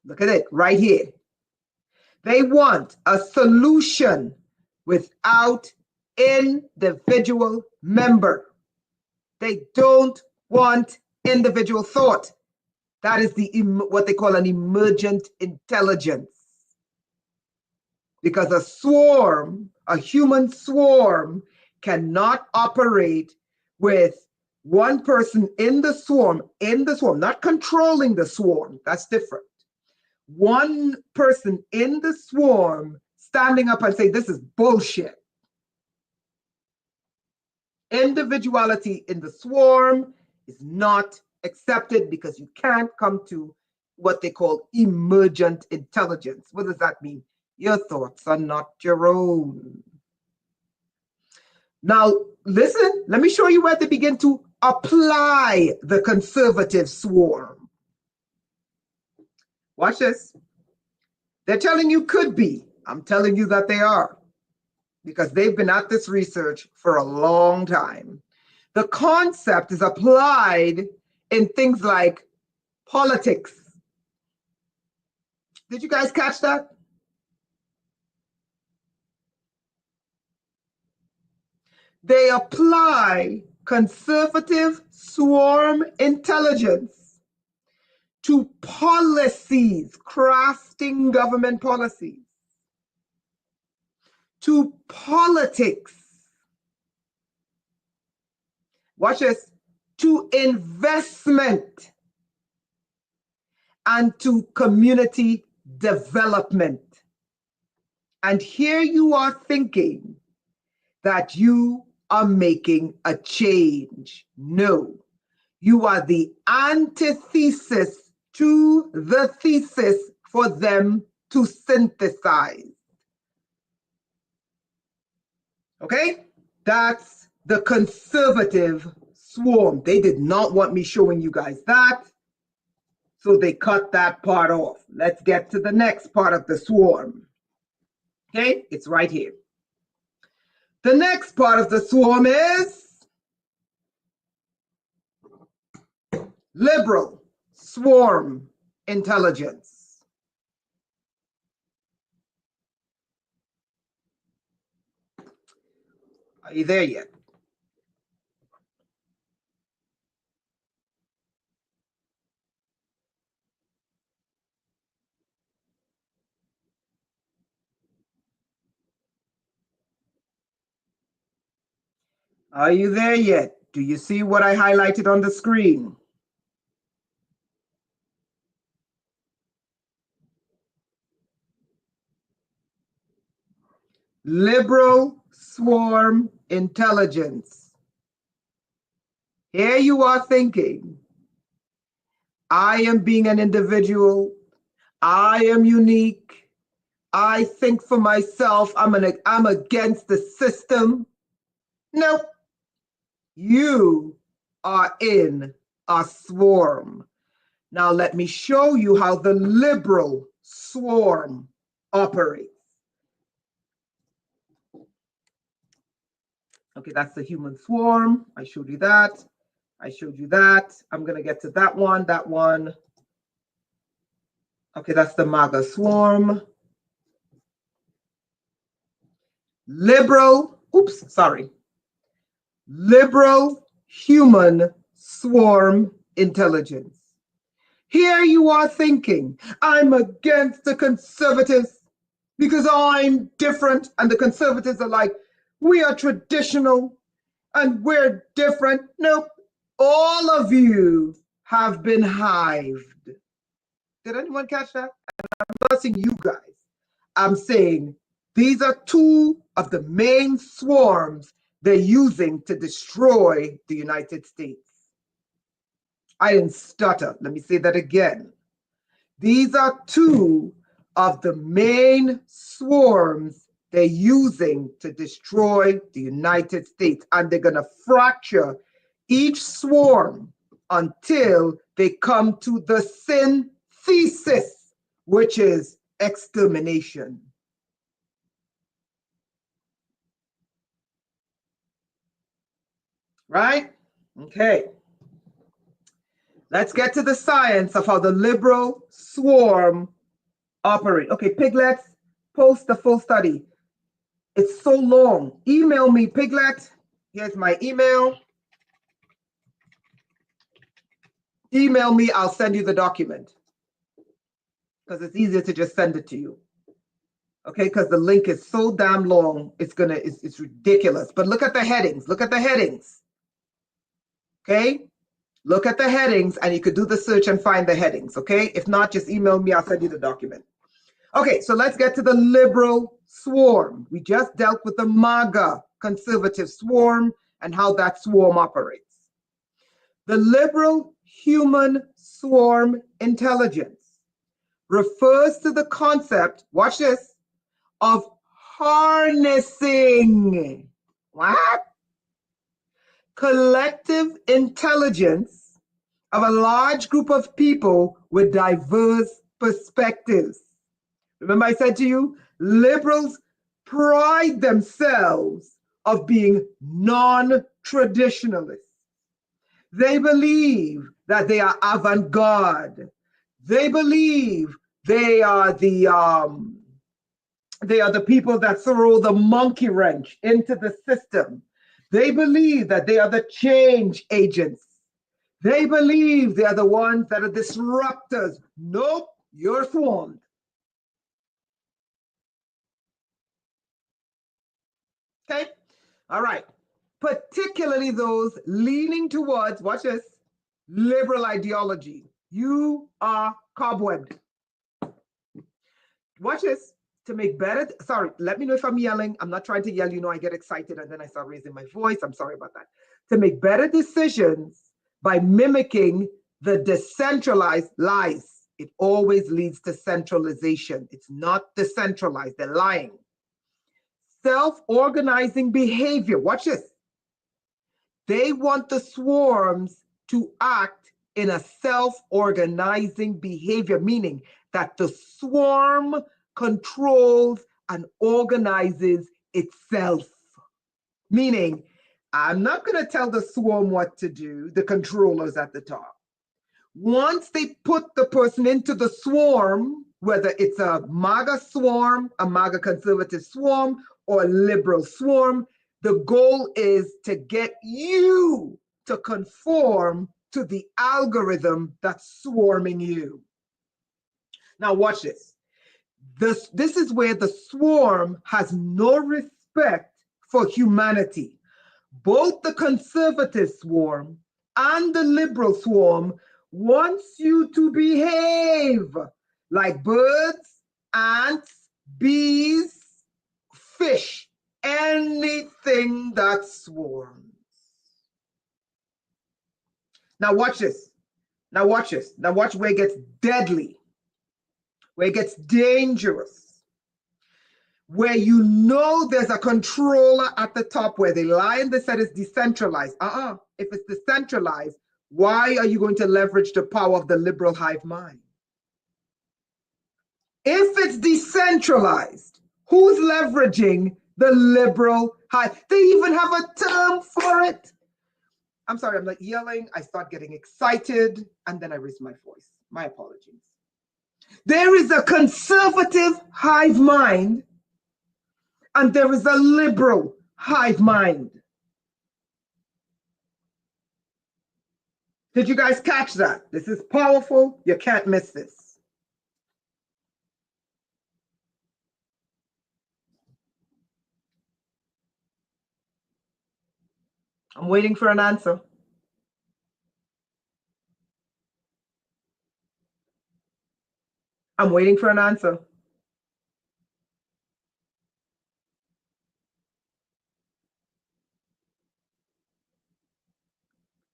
Look at it right here. They want a solution without individual member. They don't want individual thought. That is what they call an emergent intelligence. Because a swarm, a human swarm, cannot operate with one person in the swarm, not controlling the swarm. That's different. One person in the swarm standing up and saying, this is bullshit. Individuality in the swarm is not accepted, because you can't come to what they call emergent intelligence. What does that mean? Your thoughts are not your own. Now, listen, let me show you where they begin to apply the conservative swarm. Watch this. They're telling you could be. I'm telling you that they are, because they've been at this research for a long time. The concept is applied in things like politics. Did you guys catch that? They apply conservative swarm intelligence to policies, crafting government policies, to politics. Watch this. To investment and to community development. And here you are thinking that you are making a change. No, you are the antithesis to the thesis for them to synthesize. Okay? That's the conservative swarm. They did not want me showing you guys that, so they cut that part off. Let's get to the next part of the swarm. Okay? It's right here. The next part of the swarm is liberal swarm intelligence. Are you there yet? Are you there yet? Do you see what I highlighted on the screen? liberal swarm intelligence. Here you are thinking, I am being an individual, I am unique, I think for myself, I'm against the system. Nope. You are in a swarm. Now let me show you how the liberal swarm operates. Okay, that's the human swarm. I showed you that. I showed you that. I'm going to get to that one, that one. Okay, that's the MAGA swarm. Liberal human swarm intelligence. Here you are thinking, I'm against the conservatives because I'm different. And the conservatives are like, we are traditional and we're different. Nope. All of you have been hived. Did anyone catch that? I'm not saying you guys. I'm saying these are two of the main swarms they're using to destroy the United States. I didn't stutter. Let me say that again. These are two of the main swarms they're using to destroy the United States. And they're going to fracture each swarm until they come to the synthesis, which is extermination. Right? Okay. Let's get to the science of how the liberal swarm operate. Okay, Piglet, post the full study. It's so long. Email me, Piglet. Here's my email. Email me, I'll send you the document. Because it's easier to just send it to you. Okay, because the link is so damn long, it's ridiculous. But look at the headings. Look at the headings. Okay? Look at the headings and you could do the search and find the headings, okay? If not, just email me, I'll send you the document. Okay, so let's get to the liberal swarm. We just dealt with the MAGA conservative swarm and how that swarm operates. The liberal human swarm intelligence refers to the concept, watch this, of harnessing what? Collective intelligence of a large group of people with diverse perspectives. Remember I said to you, liberals pride themselves of being non-traditionalists. They believe that they are avant-garde. They believe they are the people that throw the monkey wrench into the system. They believe that they are the change agents. They believe they are the ones that are disruptors. Nope, you're swarmed. Okay, all right. Particularly those leaning towards, watch this, liberal ideology. You are cobwebbed. Watch this. To make better, sorry, let me know if I'm yelling. I'm not trying to yell, you know, I get excited and then I start raising my voice. I'm sorry about that. To make better decisions by mimicking the decentralized lies, it always leads to centralization. It's not decentralized, they're lying. Self-organizing behavior, watch this. They want the swarms to act in a self-organizing behavior, meaning that the swarm controls and organizes itself. Meaning, I'm not going to tell the swarm what to do, the controllers at the top. Once they put the person into the swarm, whether it's a MAGA swarm, a MAGA conservative swarm, or a liberal swarm, the goal is to get you to conform to the algorithm that's swarming you. Now watch this. This is where the swarm has no respect for humanity. Both the conservative swarm and the liberal swarm wants you to behave like birds, ants, bees, fish, anything that swarms. Now watch this. Now watch this. Now watch where it gets deadly, where it gets dangerous, where you know there's a controller at the top, where the line that said is decentralized. If it's decentralized, why are you going to leverage the power of the liberal hive mind? If it's decentralized, who's leveraging the liberal hive? They even have a term for it. I'm sorry, I'm not yelling. I start getting excited and then I raise my voice. My apologies. There is a conservative hive mind and there is a liberal hive mind. Did you guys catch that? This is powerful. You can't miss this. I'm waiting for an answer. I'm waiting for an answer.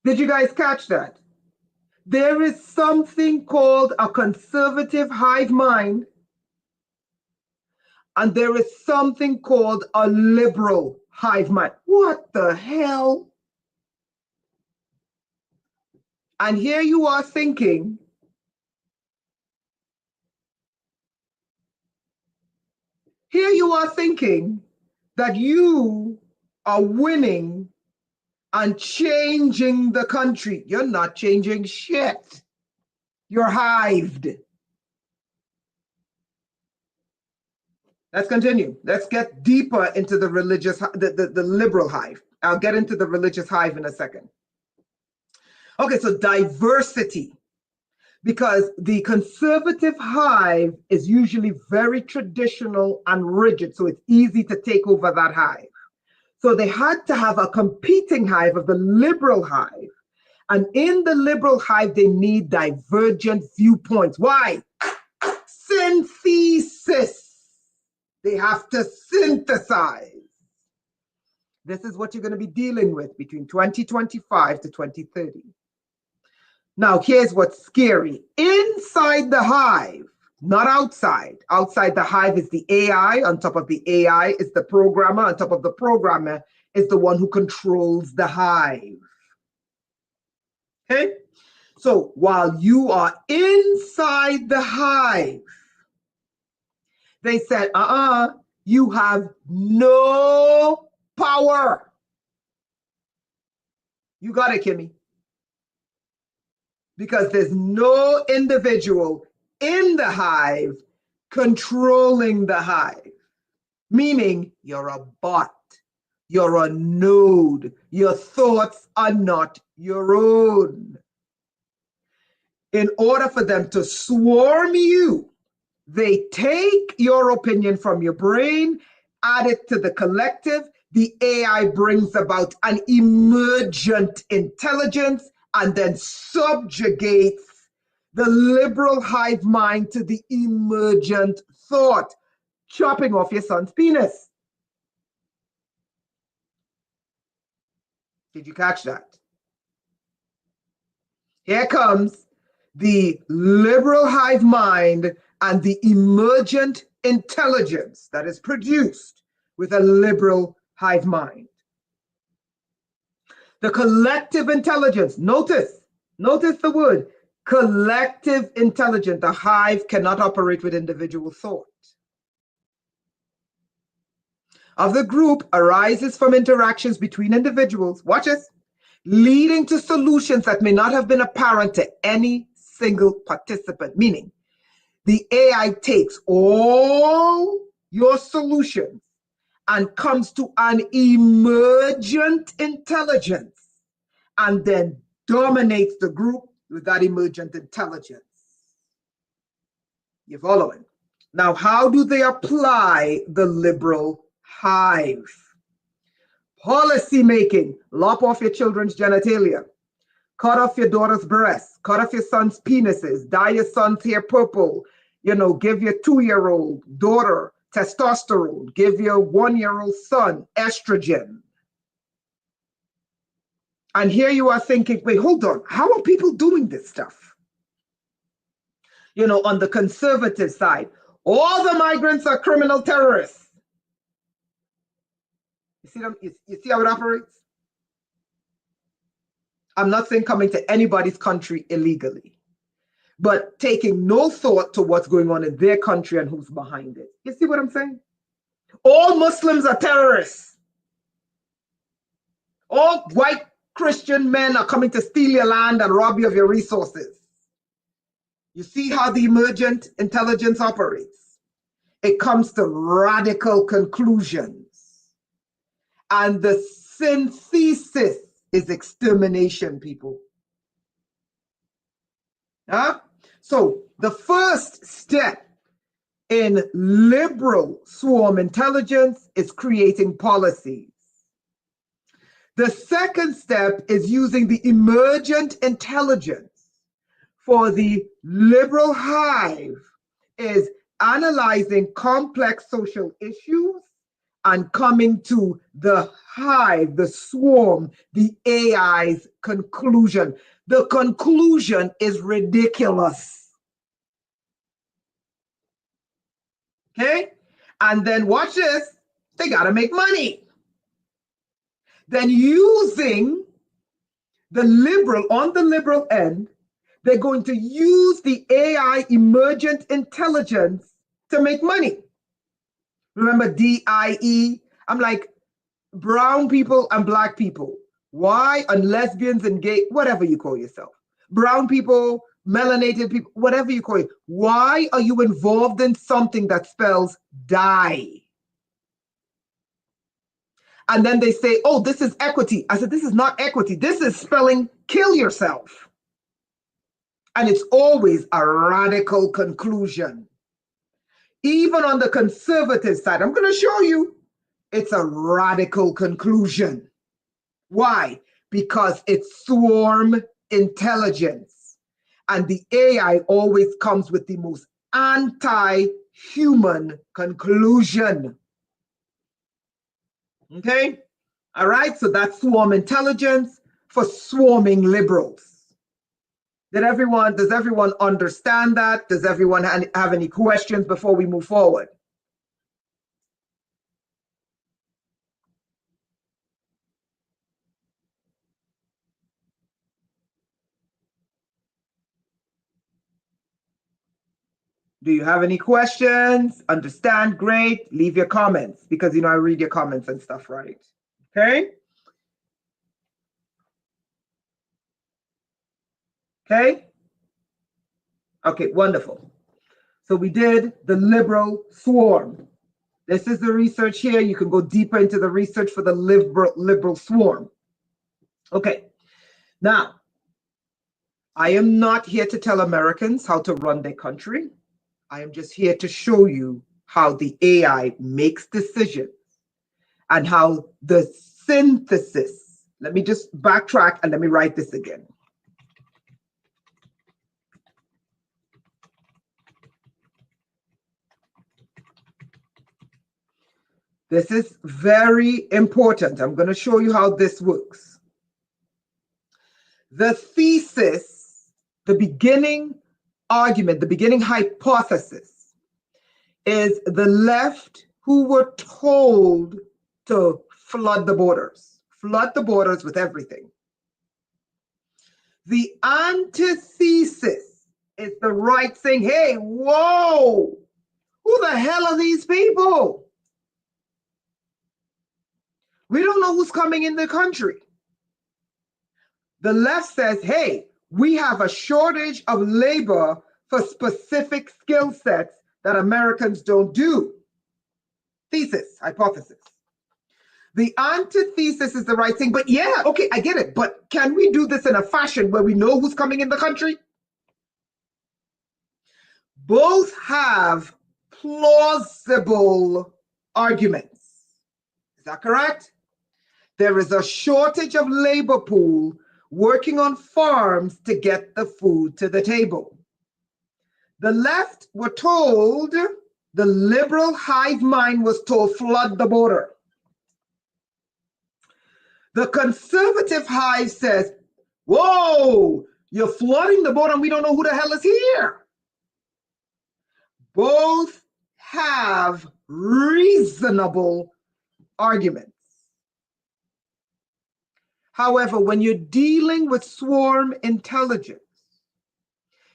Did you guys catch that? There is something called a conservative hive mind, and there is something called a liberal hive mind. What the hell? And here you are thinking, that you are winning and changing the country. You're not changing shit. You're hived. Let's continue. Let's get deeper into the religious, the liberal hive. I'll get into the religious hive in a second. Okay, so diversity. Because the conservative hive is usually very traditional and rigid, so it's easy to take over that hive. So they had to have a competing hive of the liberal hive. And in the liberal hive, they need divergent viewpoints. Why? Synthesis. They have to synthesize. This is what you're going to be dealing with between 2025 to 2030. Now, here's what's scary. Inside the hive, not outside. Outside the hive is the AI. On top of the AI is the programmer. On top of the programmer is the one who controls the hive. Okay? So while you are inside the hive, they said, you have no power. You got it, Kimmy. Because there's no individual in the hive controlling the hive. Meaning you're a bot, you're a node, your thoughts are not your own. In order for them to swarm you, they take your opinion from your brain, add it to the collective. The AI brings about an emergent intelligence and then subjugates the liberal hive mind to the emergent thought, chopping off your son's penis. Did you catch that? Here comes the liberal hive mind and the emergent intelligence that is produced with a liberal hive mind. The collective intelligence, notice the word, collective intelligence. The hive cannot operate with individual thought. Of the group arises from interactions between individuals, watch this, leading to solutions that may not have been apparent to any single participant, meaning the AI takes all your solutions and comes to an emergent intelligence and then dominates the group with that emergent intelligence. You're following? Now, how do they apply the liberal hive? Policy making, lop off your children's genitalia, cut off your daughter's breasts, cut off your son's penises, dye your son's hair purple, give your 2-year-old daughter testosterone, give your 1-year-old son estrogen. And here you are thinking, wait, hold on, how are people doing this stuff? You know, on the conservative side, all the migrants are criminal terrorists. You see them? You see how it operates? I'm not saying coming to anybody's country illegally, but taking no thought to what's going on in their country and who's behind it. You see what I'm saying? All Muslims are terrorists. All white Christian men are coming to steal your land and rob you of your resources. You see how the emergent intelligence operates? It comes to radical conclusions. And the synthesis is extermination, people. Huh? So the first step in liberal swarm intelligence is creating policies. The second step is using the emergent intelligence. For the liberal hive is analyzing complex social issues and coming to the hive, the swarm, the AI's conclusion. The conclusion is ridiculous. Okay? And then watch this, they got to make money. Then using the liberal, on the liberal end, they're going to use the AI emergent intelligence to make money. Remember DIE? I'm like, brown people and black people. Why? And lesbians and gay, whatever you call yourself. Brown people, melanated people, whatever you call it. Why are you involved in something that spells die? And then they say, oh, this is equity. I said, this is not equity. This is spelling kill yourself. And it's always a radical conclusion. Even on the conservative side, I'm going to show you, it's a radical conclusion. Why? Because it's swarm intelligence. And the AI always comes with the most anti-human conclusion. Okay? All right, so that's swarm intelligence for swarming liberals. Does everyone understand that? Does everyone have any questions before we move forward? Do you have any questions? Understand? Great. Leave your comments because, you know, I read your comments and stuff, right? Okay. Okay. Okay, wonderful. So we did the liberal swarm. This is the research here. You can go deeper into the research for the liberal swarm. Okay. Now, I am not here to tell Americans how to run their country. I am just here to show you how the AI makes decisions and how the synthesis, let me just backtrack and let me write this again. This is very important. I'm going to show you how this works. The thesis, the beginning argument, the beginning hypothesis is the left who were told to flood the borders with everything. The antithesis is the right saying, hey, whoa, who the hell are these people? We don't know who's coming in the country. The left says, hey, we have a shortage of labor for specific skill sets that Americans don't do. Thesis, hypothesis. The antithesis is the right thing, but yeah, okay, I get it. But can we do this in a fashion where we know who's coming in the country? Both have plausible arguments. Is that correct? There is a shortage of labor pool working on farms to get the food to the table. The left were told The liberal hive mind was told, flood the border. The conservative hive says, whoa, you're flooding the border and we don't know who the hell is here. Both have reasonable arguments. However, when you're dealing with swarm intelligence,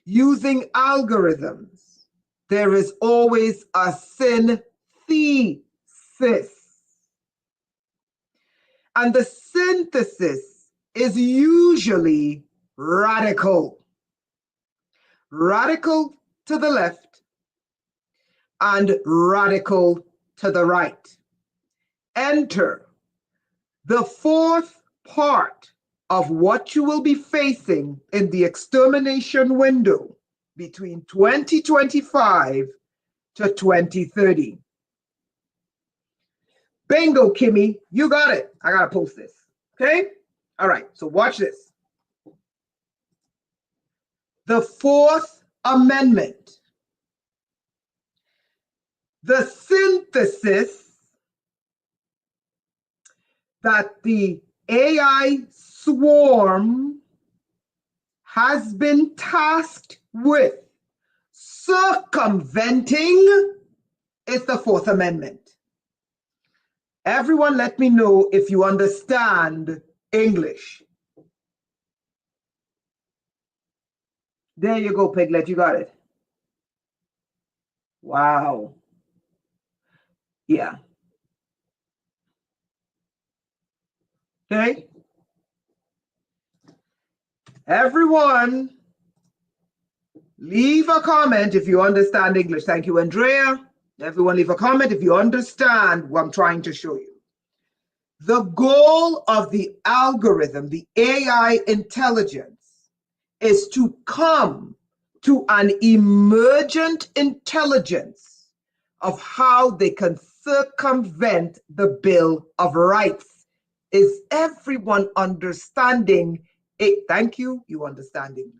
using algorithms, there is always a synthesis. And the synthesis is usually radical. Radical to the left and radical to the right. Enter the fourth part of what you will be facing in the extermination window between 2025 to 2030. Bingo, Kimmy, you got it. I gotta post this, okay? All right, so watch this. The Fourth Amendment. The synthesis that the AI swarm has been tasked with circumventing is the Fourth Amendment. Everyone let me know if you understand English. There you go, Piglet, you got it. Wow. Yeah. Okay. Everyone, leave a comment if you understand English. Thank you, Andrea. Everyone leave a comment if you understand what I'm trying to show you. The goal of the algorithm, the AI intelligence, is to come to an emergent intelligence of how they can circumvent the Bill of Rights. Is everyone understanding it? Thank you. You understand English.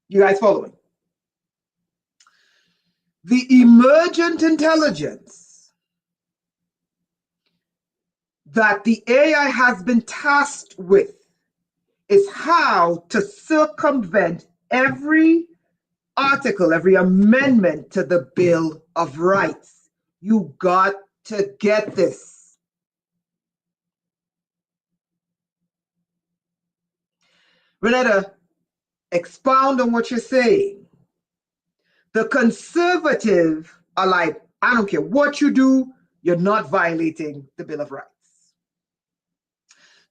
You guys following? The emergent intelligence that the AI has been tasked with is how to circumvent every article, every amendment to the Bill of Rights. You got to get this. Renetta, expound on what you're saying. The conservative are like, I don't care what you do, you're not violating the Bill of Rights.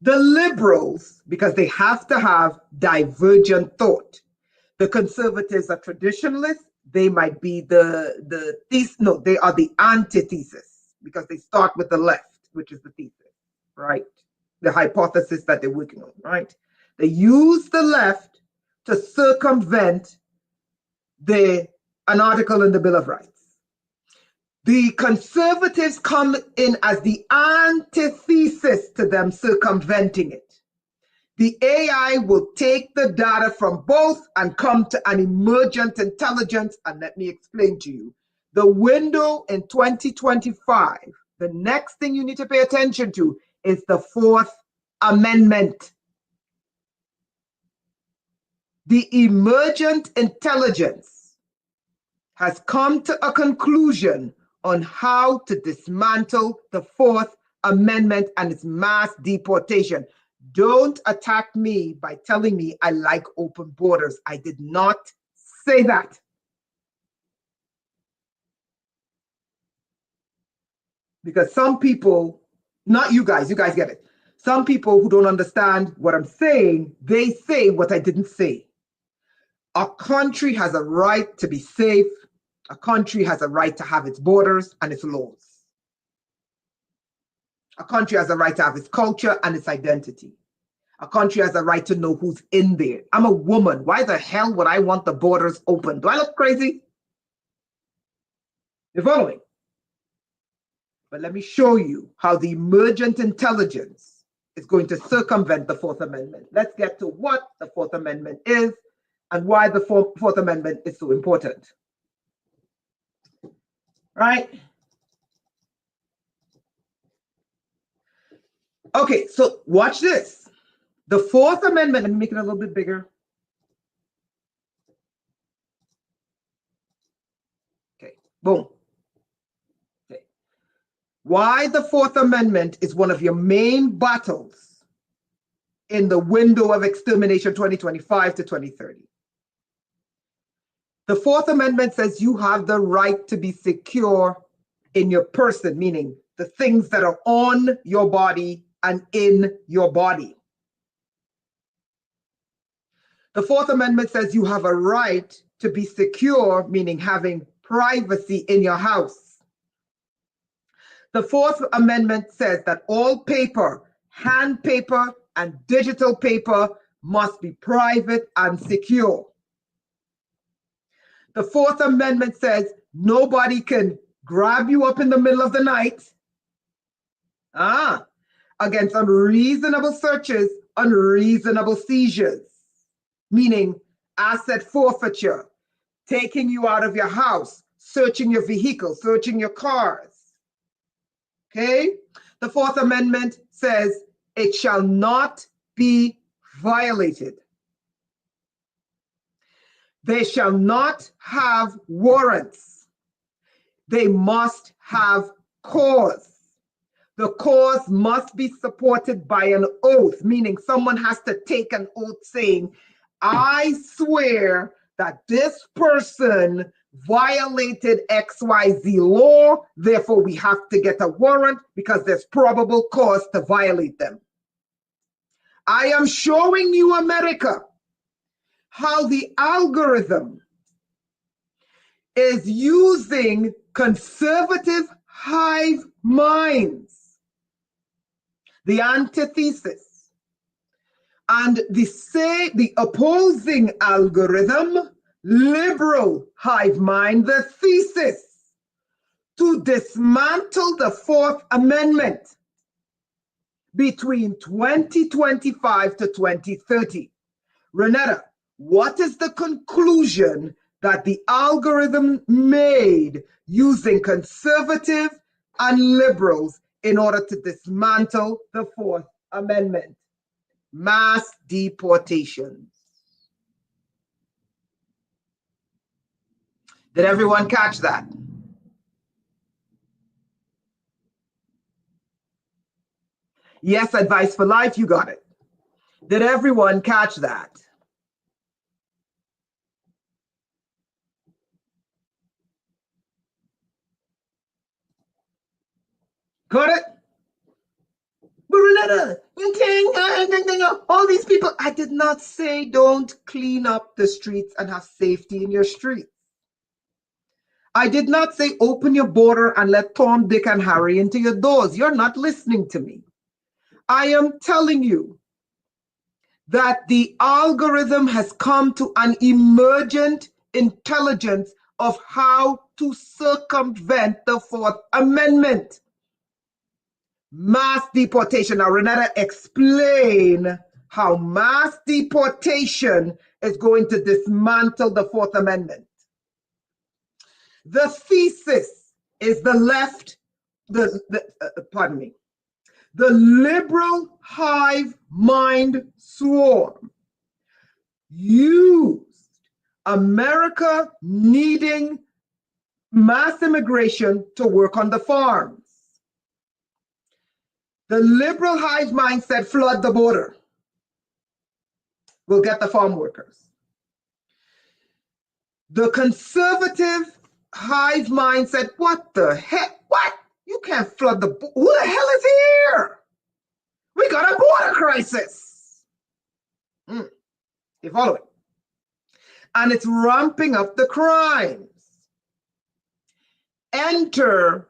The liberals, because they have to have divergent thought. The conservatives are traditionalists. They might be they are the antithesis because they start with the left, which is the thesis, right? The hypothesis that they're working on, right? They use the left to circumvent an article in the Bill of Rights. The conservatives come in as the antithesis to them circumventing it. The AI will take the data from both and come to an emergent intelligence. And let me explain to you. The window in 2025, the next thing you need to pay attention to is the Fourth Amendment. The emergent intelligence has come to a conclusion on how to dismantle the Fourth Amendment and its mass deportation. Don't attack me by telling me I like open borders. I did not say that. Because some people, not you guys get it. Some people who don't understand what I'm saying, they say what I didn't say. A country has a right to be safe. A country has a right to have its borders and its laws. A country has a right to have its culture and its identity. A country has a right to know who's in there. I'm a woman. Why the hell would I want the borders open? Do I look crazy? You're following? But let me show you how the emergent intelligence is going to circumvent the Fourth Amendment. Let's get to what the Fourth Amendment is and why the Fourth Amendment is so important. right? Okay, so watch this. The Fourth Amendment, let me make it a little bit bigger. Okay, boom. Okay. Why the Fourth Amendment is one of your main battles in the window of extermination 2025 to 2030. The Fourth Amendment says you have the right to be secure in your person, meaning the things that are on your body and in your body. The Fourth Amendment says you have a right to be secure, meaning having privacy in your house. The Fourth Amendment says that all paper, hand paper, and digital paper must be private and secure. The Fourth Amendment says nobody can grab you up in the middle of the night against unreasonable searches, unreasonable seizures, meaning asset forfeiture, taking you out of your house, searching your vehicle, searching your cars. Okay? The Fourth Amendment says it shall not be violated. They shall not have warrants. They must have cause. The cause must be supported by an oath, meaning someone has to take an oath saying, I swear that this person violated XYZ law, therefore we have to get a warrant because there's probable cause to violate them. I am showing you, America, how the algorithm is using conservative hive minds, the antithesis, and the opposing algorithm, liberal hive mind, the thesis, to dismantle the Fourth Amendment between 2025 to 2030. Renetta, what is the conclusion that the algorithm made using conservative and liberals in order to dismantle the Fourth Amendment? Mass deportations. Did everyone catch that? Yes, advice for life, you got it. Did everyone catch that? Got it? But Renetta, all these people, I did not say don't clean up the streets and have safety in your streets. I did not say open your border and let Tom, Dick, and Harry into your doors. You're not listening to me. I am telling you that the algorithm has come to an emergent intelligence of how to circumvent the Fourth Amendment. Mass deportation. Now, Renetta, explain how mass deportation is going to dismantle the Fourth Amendment. The thesis is the left, pardon me, the liberal hive mind swarm used America needing mass immigration to work on the farms. The liberal hive mind said, flood the border. We'll get the farm workers. The conservative hive mind said, what the heck? What? You can't flood the border. Who the hell is here? We got a border crisis. You follow it? And it's ramping up the crimes. Enter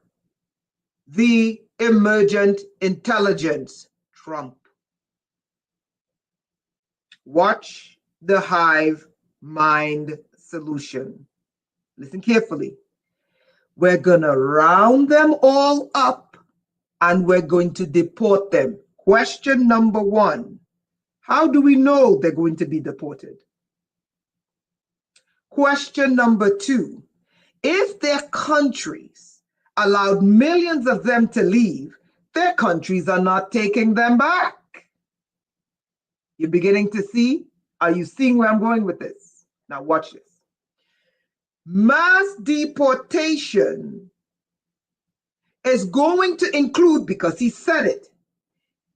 the emergent intelligence, Trump. Watch the hive mind solution. Listen carefully. We're going to round them all up and we're going to deport them. Question number one, how do we know they're going to be deported? Question number two, if their countries allowed millions of them to leave, their countries are not taking them back. You're beginning to see? Are you seeing where I'm going with this? Now watch this. Mass deportation is going to include, because he said it,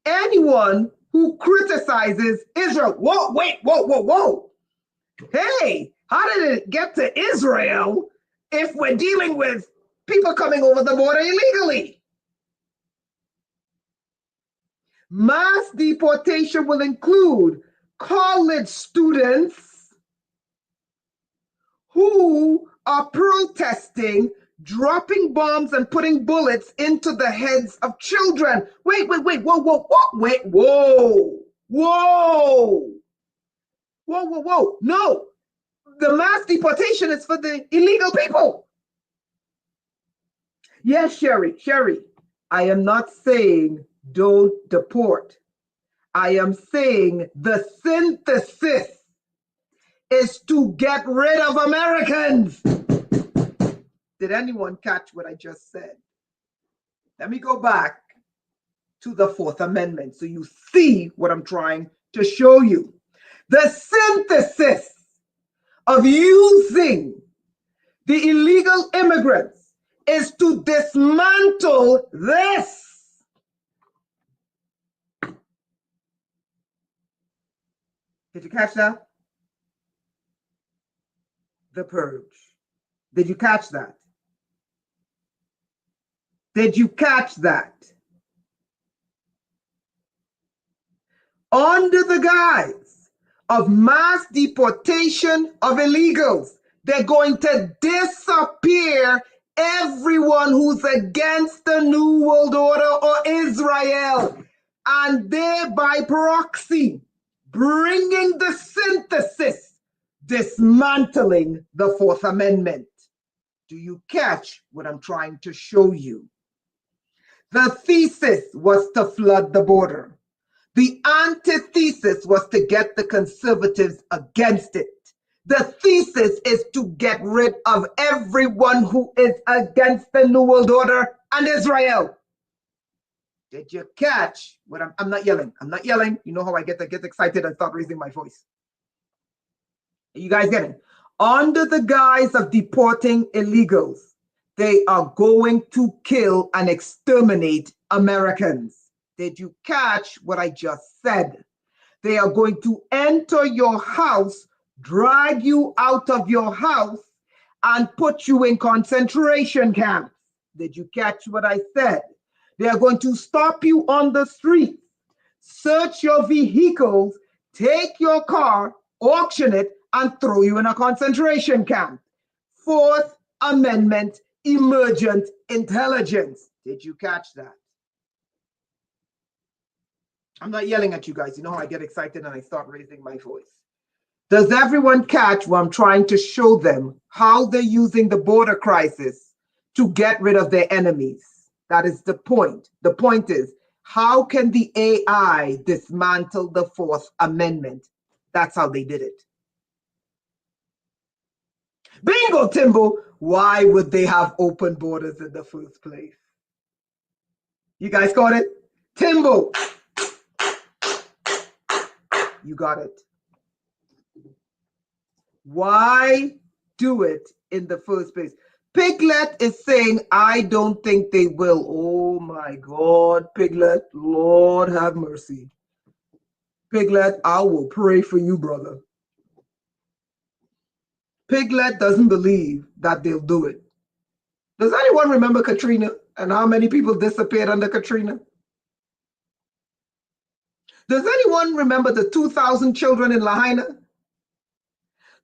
anyone who criticizes Israel. Whoa, wait, whoa. Hey, how did it get to Israel if we're dealing with people coming over the border illegally? Mass deportation will include college students who are protesting, dropping bombs and putting bullets into the heads of children. Wait, whoa. No, the mass deportation is for the illegal people. Yes, Sherry, I am not saying don't deport. I am saying the synthesis is to get rid of Americans. Did anyone catch what I just said? Let me go back to the Fourth Amendment so you see what I'm trying to show you. The synthesis of using the illegal immigrants is to dismantle this. Did you catch that? The purge. Did you catch that? Did you catch that? Under the guise of mass deportation of illegals, they're going to disappear everyone who's against the New World Order or Israel, and thereby proxy, bringing the synthesis, dismantling the Fourth Amendment. Do you catch what I'm trying to show you? The thesis was to flood the border. The antithesis was to get the conservatives against it. The thesis is to get rid of everyone who is against the New World Order and Israel. Did you catch what I'm not yelling? I'm not yelling. You know how I get excited and start raising my voice. Are you guys getting? Under the guise of deporting illegals, they are going to kill and exterminate Americans. Did you catch what I just said? They are going to enter your house, drag you out of your house, and put you in concentration camps. Did you catch what I said? They are going to stop you on the street, search your vehicles, take your car, auction it, and throw you in a concentration camp. Fourth Amendment emergent intelligence. Did you catch that? I'm not yelling at you guys. You know how I get excited and I start raising my voice. Does everyone catch what I'm trying to show them? How they're using the border crisis to get rid of their enemies. That is the point. The point is, how can the AI dismantle the Fourth Amendment? That's how they did it. Bingo, Timbo. Why would they have open borders in the first place? You guys got it? Timbo. You got it. Why do it in the first place? Piglet is saying, I don't think they will. Oh my God, Piglet, Lord have mercy. Piglet, I will pray for you, brother. Piglet doesn't believe that they'll do it. Does anyone remember Katrina and how many people disappeared under Katrina? Does anyone remember the 2,000 children in Lahaina?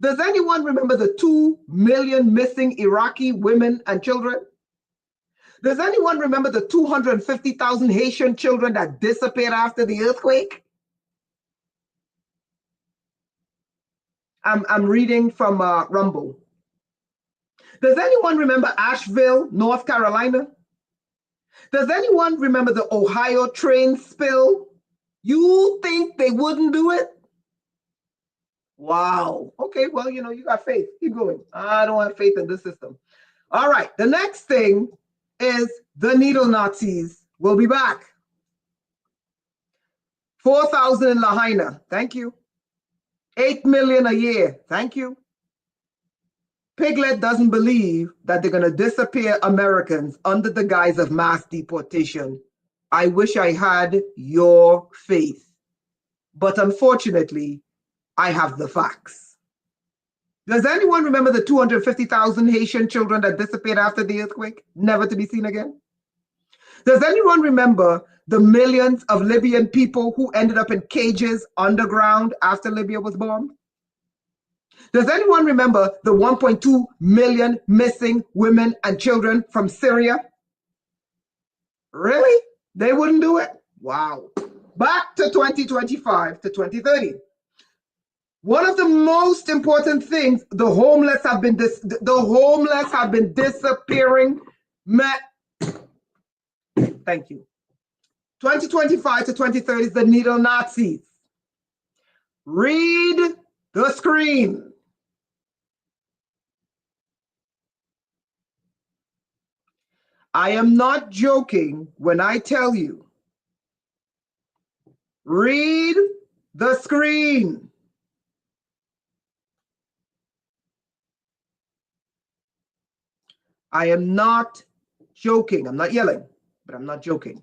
Does anyone remember the 2 million missing Iraqi women and children? Does anyone remember the 250,000 Haitian children that disappeared after the earthquake? I'm reading from Rumble. Does anyone remember Asheville, North Carolina? Does anyone remember the Ohio train spill? You think they wouldn't do it? Wow. Okay, well, you got faith. Keep going. I don't have faith in this system. All right. The next thing is the needle Nazis will be back. 4,000 in Lahaina. Thank you. 8 million a year. Thank you. Piglet doesn't believe that they're going to disappear Americans under the guise of mass deportation. I wish I had your faith. But unfortunately, I have the facts. Does anyone remember the 250,000 Haitian children that disappeared after the earthquake, never to be seen again? Does anyone remember the millions of Libyan people who ended up in cages underground after Libya was bombed? Does anyone remember the 1.2 million missing women and children from Syria? Really? They wouldn't do it? Wow. Back to 2025 to 2030. One of the most important things, the homeless have been disappearing. Thank you. 2025 to 2030 is the needle Nazis. Read the screen. I am not joking when I tell you. Read the screen. I am not joking. I'm not yelling, but I'm not joking.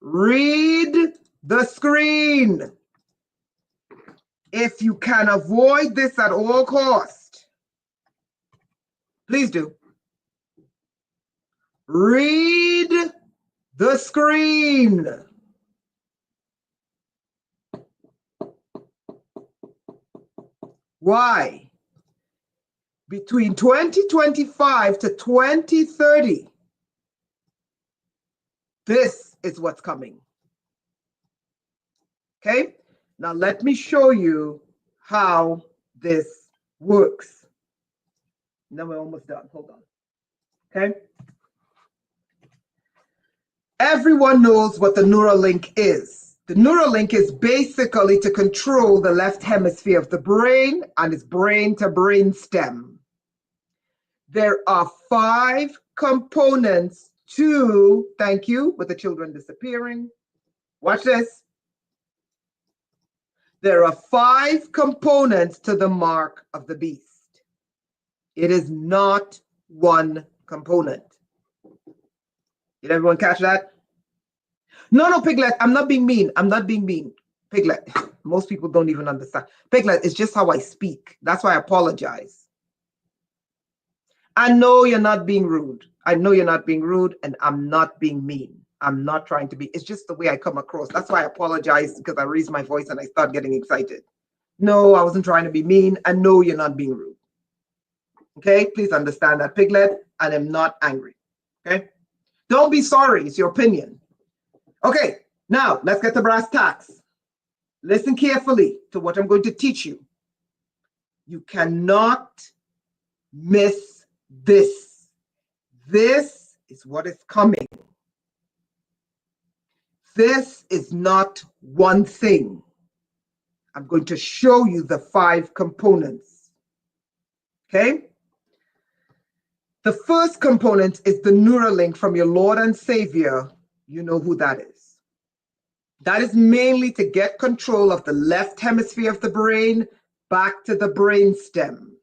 Read the screen. If you can avoid this at all costs, please do. Read the screen. Why? Between 2025 to 2030, this is what's coming. Okay? Now let me show you how this works. Now we're almost done. Hold on. Okay? Everyone knows what the Neuralink is. The Neuralink is basically to control the left hemisphere of the brain and its brain-to-brain stem. There are 5 components to, thank you, with the children disappearing. Watch this. There are 5 components to the mark of the beast. It is not one component. Did everyone catch that? No, Piglet, I'm not being mean. I'm not being mean. Piglet, most people don't even understand. Piglet, it's just how I speak. That's why I apologize. I know you're not being rude. I know you're not being rude, and I'm not being mean. I'm not trying to be. It's just the way I come across. That's why I apologize, because I raise my voice and I start getting excited. No, I wasn't trying to be mean. I know you're not being rude. Okay? Please understand that, Piglet. I am not angry. Okay? Don't be sorry. It's your opinion. Okay, now let's get to brass tacks. Listen carefully to what I'm going to teach you. You cannot miss this. This is what is coming. This is not one thing. I'm going to show you the 5 components. Okay? The first component is the Neuralink from your Lord and Savior. You know who that is. That is mainly to get control of the left hemisphere of the brain back to the brain stem.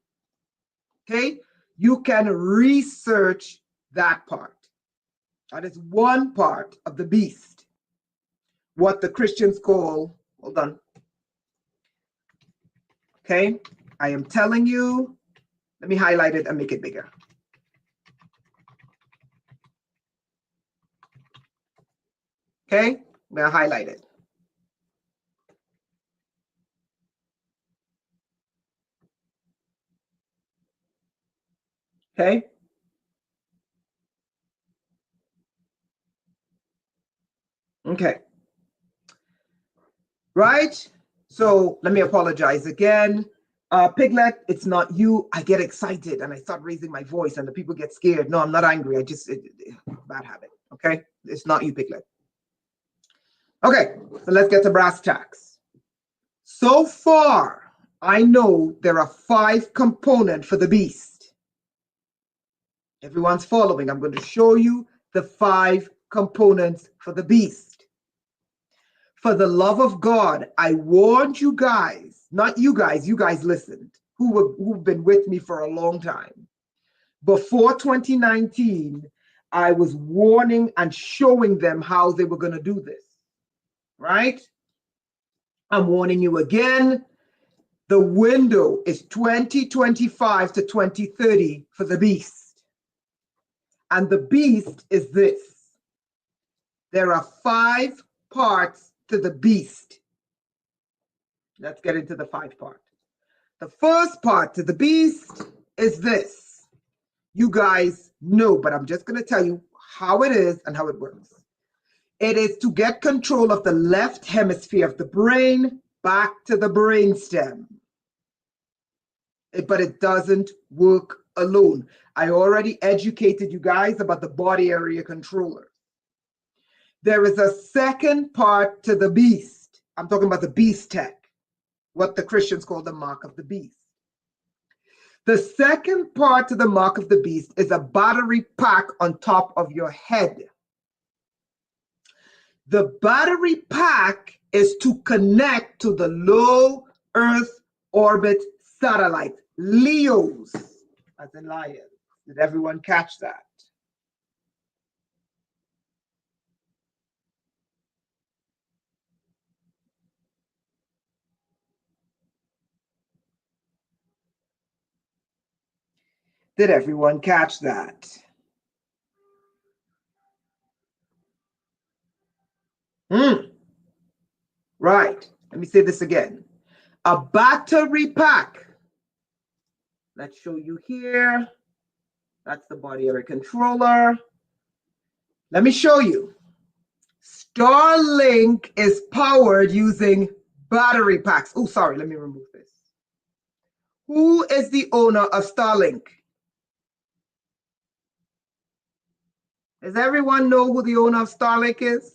Okay? You can research that part. That is one part of the beast. What the Christians call, hold on. Okay? I am telling you, let me highlight it and make it bigger. Okay, I'm going to highlight it. Okay. Okay. Right? So let me apologize again. Piglet, it's not you. I get excited and I start raising my voice and the people get scared. No, I'm not angry. Bad habit. Okay. It's not you, Piglet. Okay, so let's get to brass tacks. So far, I know there are 5 components for the beast. Everyone's following. I'm going to show you the 5 components for the beast. For the love of God, I warned you guys, not you guys listened, who've been with me for a long time. Before 2019, I was warning and showing them how they were going to do this, right? I'm warning you again. The window is 2025 to 2030 for the beast. And the beast is this. There are 5 parts to the beast. Let's get into the 5 part. The first part to the beast is this. You guys know, but I'm just going to tell you how it is and how it works. It is to get control of the left hemisphere of the brain back to the brainstem. But it doesn't work alone. I already educated you guys about the body area controller. There is a second part to the beast. I'm talking about the beast tech, what the Christians call the mark of the beast. The second part to the mark of the beast is a battery pack on top of your head. The battery pack is to connect to the low Earth orbit satellite, LEOs, as in lions. Did everyone catch that? Did everyone catch that? Right. Let me say this again. A battery pack. Let's show you here. That's the body area controller. Let me show you. Starlink is powered using battery packs. Oh, sorry. Let me remove this. Who is the owner of Starlink? Does everyone know who the owner of Starlink is?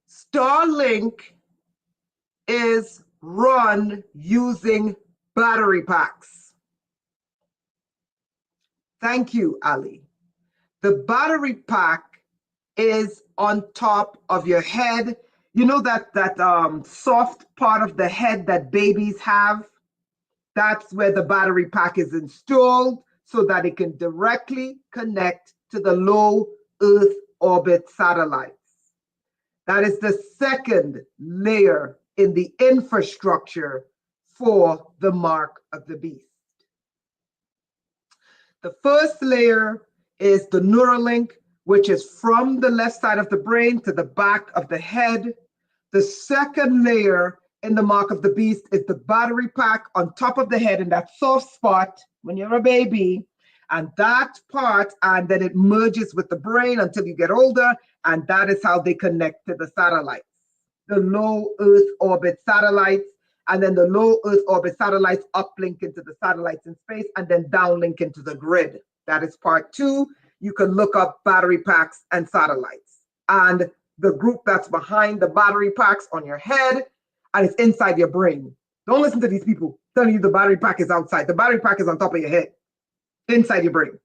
Starlink is run using battery packs. Thank you, Ali. The battery pack is on top of your head. You know that soft part of the head that babies have? That's where the battery pack is installed so that it can directly connect to the low Earth orbit satellites. That is the second layer in the infrastructure for the mark of the beast. The first layer is the Neuralink, which is from the left side of the brain to the back of the head. The second layer in the mark of the beast is the battery pack on top of the head in that soft spot when you're a baby. And that part, and then it merges with the brain until you get older, and that is how they connect to the satellites, the low Earth orbit satellites, and then the low Earth orbit satellites uplink into the satellites in space, and then downlink into the grid. That is part 2. You can look up battery packs and satellites. And the group that's behind the battery packs on your head, and it's inside your brain. Don't listen to these people telling you the battery pack is outside. The battery pack is on top of your head, inside your brain.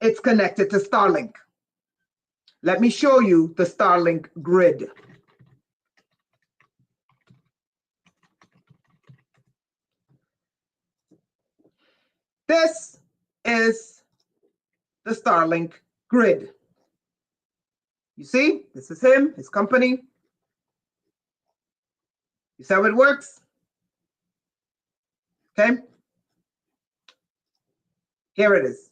It's connected to Starlink. Let me show you the Starlink grid. This is the Starlink grid. You see, this is him, his company. You see how it works? Okay. Here it is.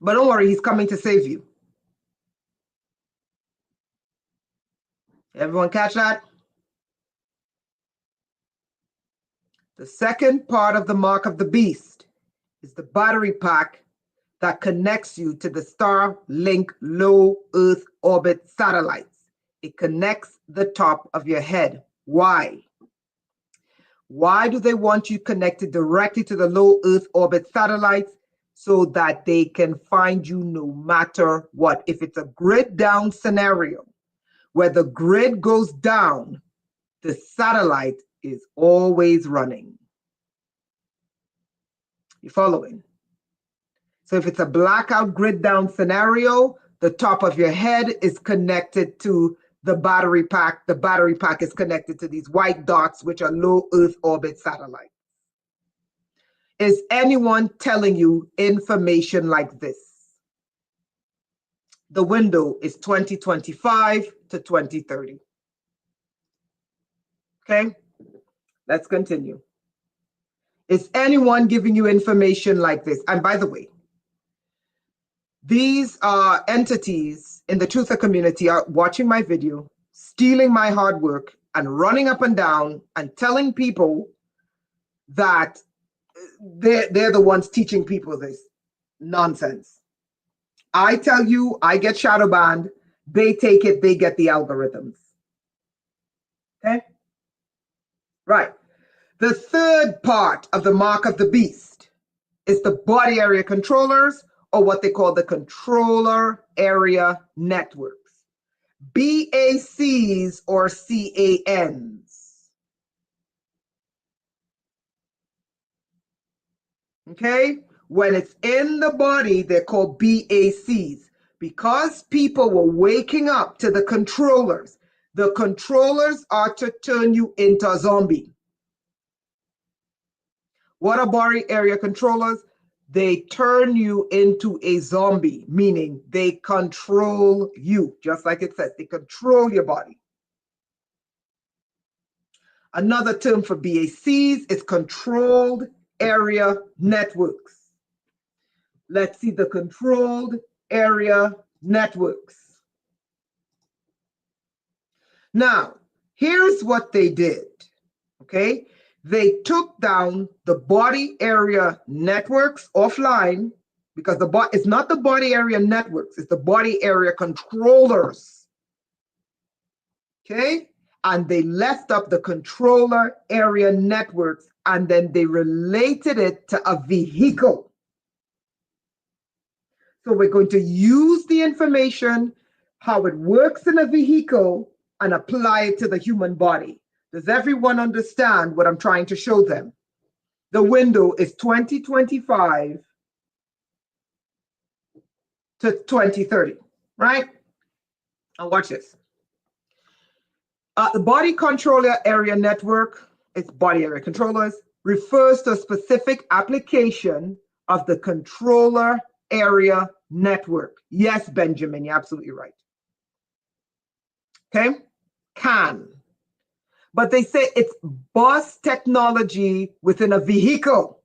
But don't worry, he's coming to save you. Everyone catch that? The second part of the mark of the beast is the battery pack that connects you to the Starlink low Earth orbit satellites. It connects the top of your head. Why? Why do they want you connected directly to the low Earth orbit satellites? so that they can find you no matter what. If it's a grid down scenario where the grid goes down, the satellite is always running. You following? So if it's a blackout grid down scenario, the top of your head is connected to the battery pack. The battery pack is connected to these white dots, which are low Earth orbit satellites. Is anyone telling you information like this? The window is 2025 to 2030. Okay, let's continue. Is anyone giving you information like this? And by the way, these entities in the truther community are watching my video, stealing my hard work, and running up and down and telling people that they're the ones teaching people this nonsense. I tell you, I get shadow banned. They take it, they get the algorithms. Okay? Right. The third part of the mark of the beast is the body area controllers, or what they call the controller area networks. BACs or CANs. Okay? When it's in the body, they're called BACs. Because people were waking up to the controllers are to turn you into a zombie. What are body area controllers? They turn you into a zombie, meaning they control you, just like it says, they control your body. Another term for BACs is controlled area networks. Let's see the controlled area networks. Now, here's what they did, okay? They took down the body area networks offline, because it's not the body area networks, it's the body area controllers. Okay? And they left up the controller area networks, and then they related it to a vehicle. So we're going to use the information, how it works in a vehicle, and apply it to the human body. Does everyone understand what I'm trying to show them? The window is 2025 to 2030, right? Now watch this. The body controller area network, it's body area controllers, refers to a specific application of the controller area network. Yes, Benjamin, you're absolutely right. Okay? CAN. But they say it's bus technology within a vehicle.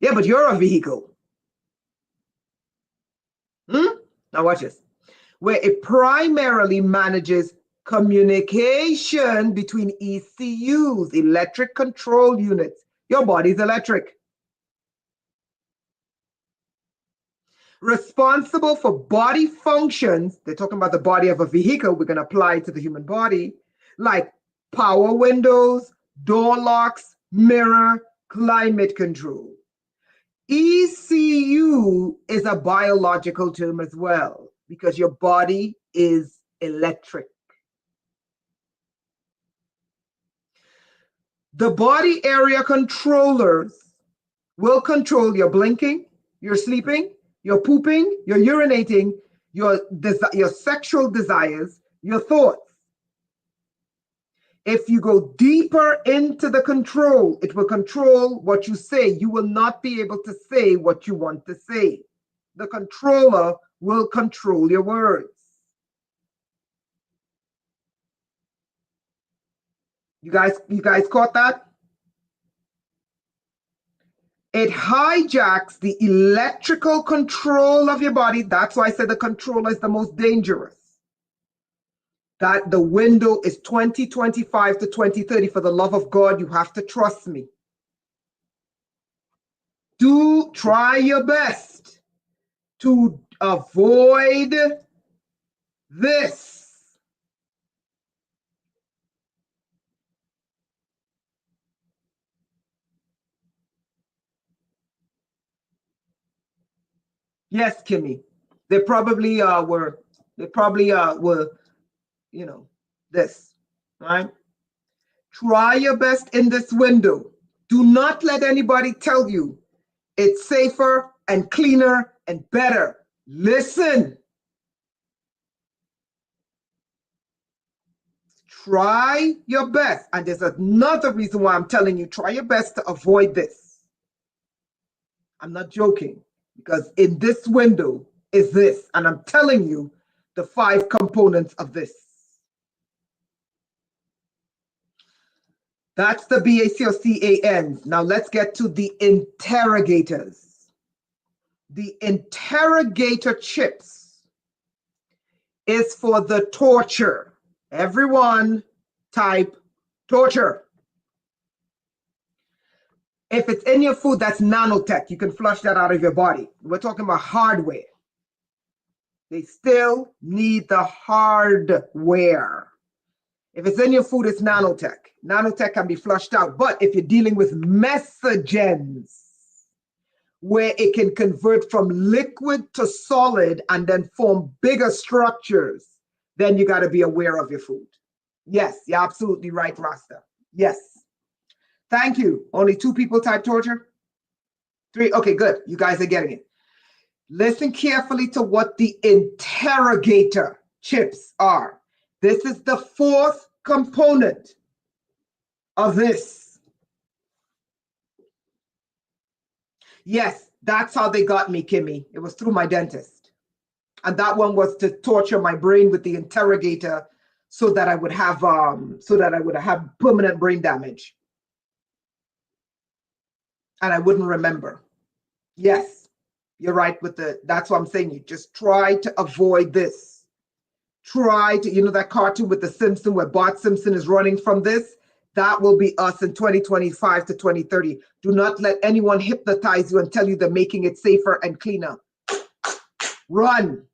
Yeah, but you're a vehicle. Now watch this. Where it primarily manages communication between ECUs, electric control units. Your body's electric. Responsible for body functions. They're talking about the body of a vehicle. We're going to apply it to the human body, like power windows, door locks, mirror, climate control. ECU is a biological term as well, because your body is electric. The body area controllers will control your blinking, your sleeping, your pooping, your urinating, your sexual desires, your thoughts. If you go deeper into the control, it will control what you say. You will not be able to say what you want to say. The controller will control your words. You guys caught that? It hijacks the electrical control of your body. That's why I said the controller is the most dangerous. That the window is 2025 to 2030. For the love of God, you have to trust me. Do try your best to avoid this. Yes, Kimmy. They probably were. They probably were. You know, this, right? Try your best in this window. Do not let anybody tell you it's safer and cleaner and better. Listen. Try your best. And there's another reason why I'm telling you, try your best to avoid this. I'm not joking, because in this window is this, and I'm telling you the 5 components of this. That's the BAC or CANs. Now let's get to the interrogators. The interrogator chips is for the torture. Everyone type torture. If it's in your food, that's nanotech. You can flush that out of your body. We're talking about hardware. They still need the hardware. If it's in your food, it's nanotech. Nanotech can be flushed out. But if you're dealing with mesogens, where it can convert from liquid to solid and then form bigger structures, then you got to be aware of your food. Yes, you're absolutely right, Rasta. Yes. Thank you. Only 2 people type torture? 3? Okay, good. You guys are getting it. Listen carefully to what the interrogator chips are. This is the 4th component of this. Yes, that's how they got me, Kimmy. It was through my dentist. And that one was to torture my brain with the interrogator so that I would have permanent brain damage. And I wouldn't remember. Yes, you're right with that's what I'm saying. You just try to avoid this. Try to, you know that cartoon with the Simpson where Bart Simpson is running from this? That will be us in 2025 to 2030. Do not let anyone hypnotize you and tell you they're making it safer and cleaner. Run.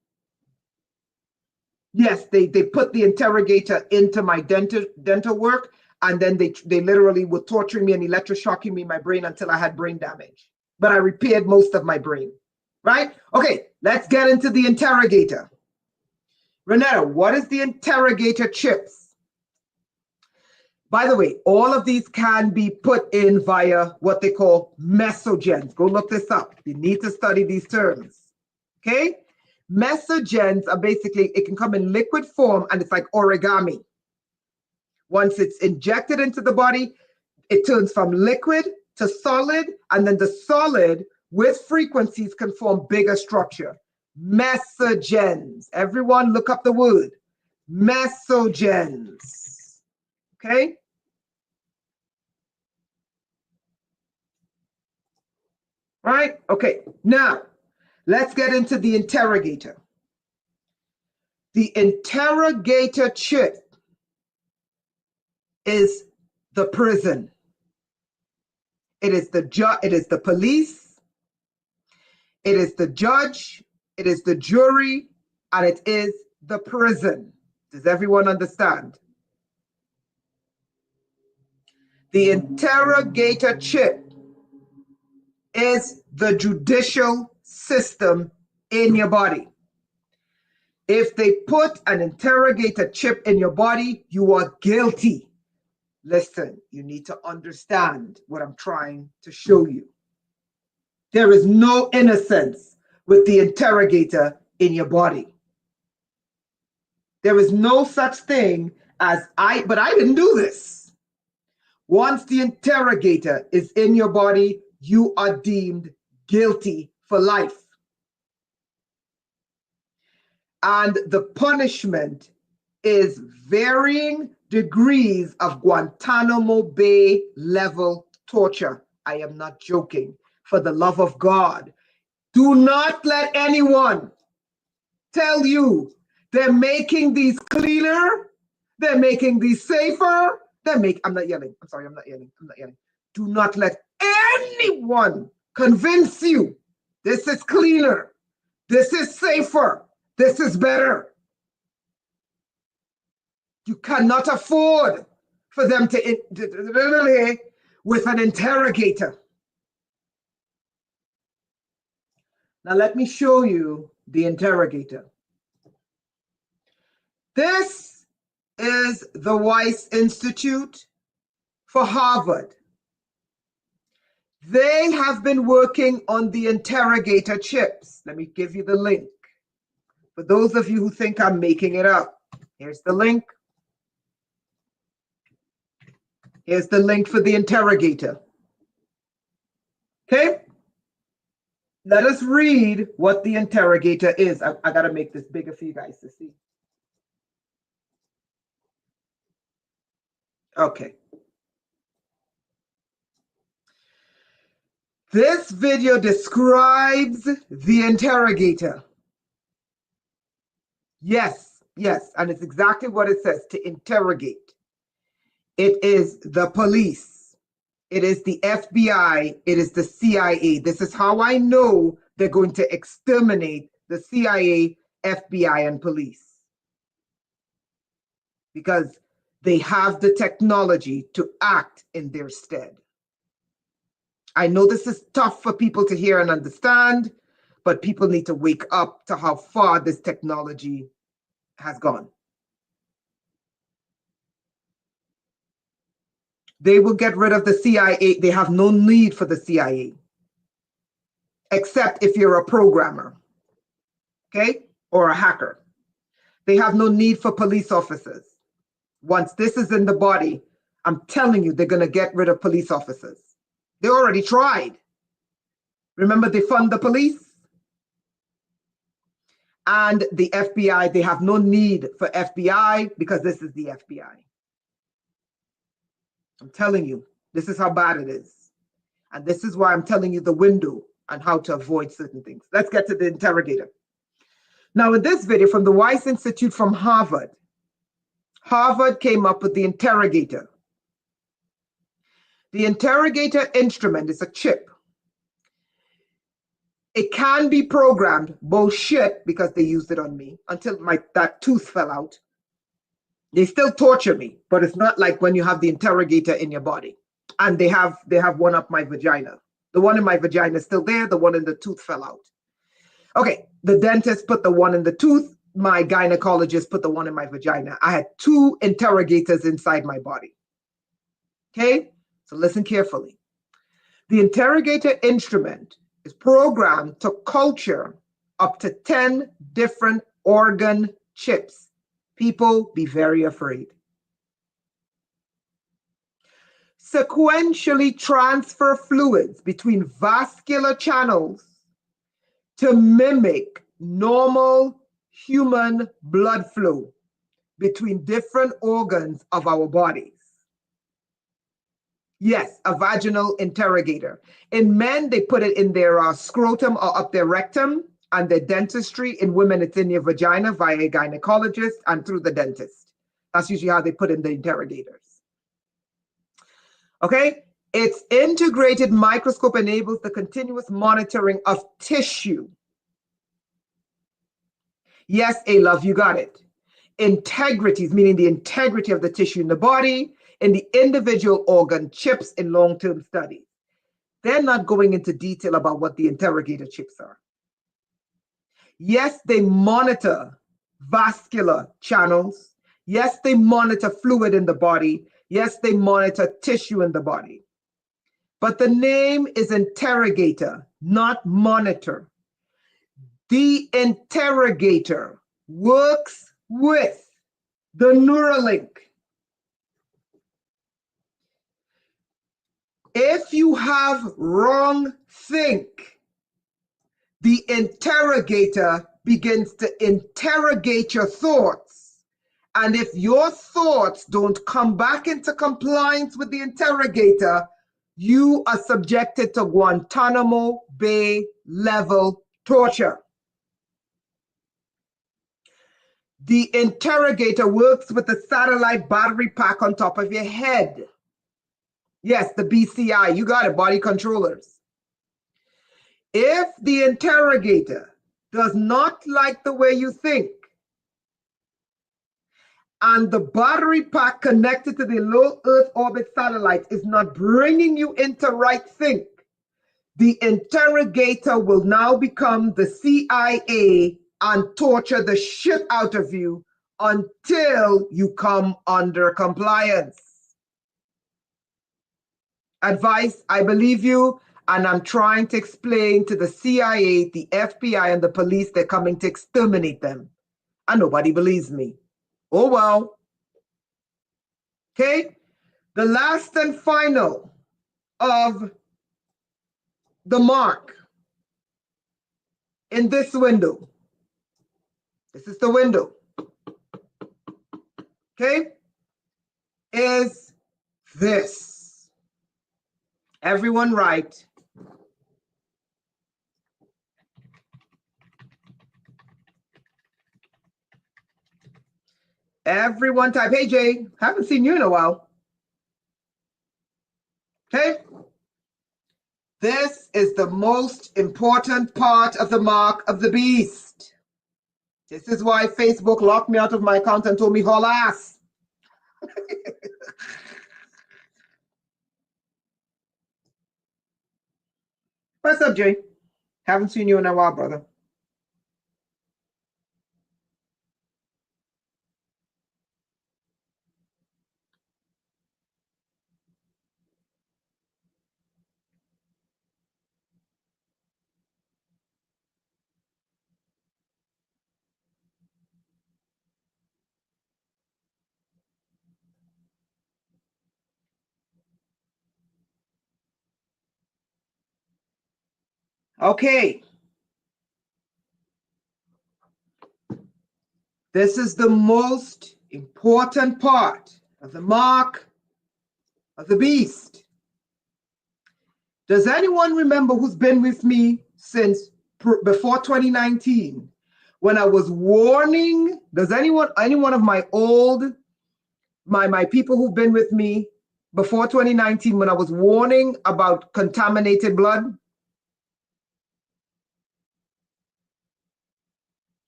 Yes, they put the interrogator into my dental work, and then they literally were torturing me and electroshocking me in my brain until I had brain damage. But I repaired most of my brain, right? Okay, let's get into the interrogator. Renetta, what is the interrogator chips? By the way, all of these can be put in via what they call mesogens. Go look this up. You need to study these terms, okay? Mesogens are basically, it can come in liquid form and it's like origami. Once it's injected into the body, it turns from liquid to solid, and then the solid with frequencies can form bigger structure. Mesogens. Everyone look up the word. Mesogens. Okay? Right? Okay. Now, let's get into the interrogator. The interrogator chip is the prison. It is the police, it is the judge, it is the jury, and it is the prison. Does everyone understand? The interrogator chip is the judicial system in your body. If they put an interrogator chip in your body, you are guilty. Listen, you need to understand what I'm trying to show you. There is no innocence with the interrogator in your body. There is no such thing as but I didn't do this. Once the interrogator is in your body, you are deemed guilty for life. And the punishment is varying degrees of Guantanamo Bay level torture. I am not joking. For the love of God, do not let anyone tell you they're making these cleaner, they're making these safer, I'm not yelling. I'm sorry, I'm not yelling. I'm not yelling. Do not let anyone convince you this is cleaner, this is safer, this is better. You cannot afford for them to with an interrogator. Now let me show you the interrogator. This is the Weiss Institute for Harvard. They have been working on the interrogator chips. Let me give you the link. For those of you who think I'm making it up, here's the link. Here's the link for the interrogator. Okay? Let us read what the interrogator is. I got to make this bigger for you guys to see. Okay. This video describes the interrogator. Yes, yes, and it's exactly what it says, to interrogate. It is the police. It is the FBI. It is the CIA. This is how I know they're going to exterminate the CIA, FBI, and police. Because they have the technology to act in their stead. I know this is tough for people to hear and understand, but people need to wake up to how far this technology has gone. They will get rid of the CIA. They have no need for the CIA, except if you're a programmer, okay, or a hacker. They have no need for police officers. Once this is in the body, I'm telling you, they're going to get rid of police officers. They already tried. Remember, they fund the police? And the FBI, they have no need for FBI because this is the FBI. I'm telling you, this is how bad it is. And this is why I'm telling you the window on how to avoid certain things. Let's get to the interrogator. Now, in this video from the Weiss Institute from Harvard, Harvard came up with the interrogator. The interrogator instrument is a chip. It can be programmed, bullshit, because they used it on me until that tooth fell out. They still torture me, but it's not like when you have the interrogator in your body. And they have one up my vagina. The one in my vagina is still there. The one in the tooth fell out. Okay, the dentist put the one in the tooth. My gynecologist put the one in my vagina. I had two interrogators inside my body. Okay, so listen carefully. The interrogator instrument is programmed to culture up to 10 different organ chips. People, be very afraid. Sequentially transfer fluids between vascular channels to mimic normal human blood flow between different organs of our bodies. Yes, a vaginal interrogator. In men, they put it in their scrotum or up their rectum and their dentistry. In women, it's in your vagina via a gynecologist and through the dentist. That's usually how they put in the interrogators. Okay? Its integrated microscope enables the continuous monitoring of tissue. Yes, A-Love, you got it. Integrities, meaning the integrity of the tissue in the body, in the individual organ chips in long-term studies. They're not going into detail about what the interrogator chips are. Yes, they monitor vascular channels. Yes, they monitor fluid in the body. Yes, they monitor tissue in the body. But the name is interrogator, not monitor. The interrogator works with the Neuralink. If you have wrong think, the interrogator begins to interrogate your thoughts. And if your thoughts don't come back into compliance with the interrogator, you are subjected to Guantanamo Bay level torture. The interrogator works with the satellite battery pack on top of your head. Yes, the BCI, you got it, body controllers. If the interrogator does not like the way you think, and the battery pack connected to the low Earth orbit satellite is not bringing you into right think, the interrogator will now become the CIA and torture the shit out of you until you come under compliance. Advice, I believe you, and I'm trying to explain to the CIA, the FBI, and the police they're coming to exterminate them. And nobody believes me. Oh well. Okay? The last and final of the mark in this window. This is the window. Okay? Is this. Everyone write. Everyone type, hey Jay, haven't seen you in a while. Okay? This is the most important part of the mark of the beast. This is why Facebook locked me out of my account and told me haul ass. What's up, Jay? Haven't seen you in a while, brother. Okay. This is the most important part of the mark of the beast. Does anyone remember who's been with me since before 2019 when I was warning? Does any one of my my people who've been with me before 2019 when I was warning about contaminated blood?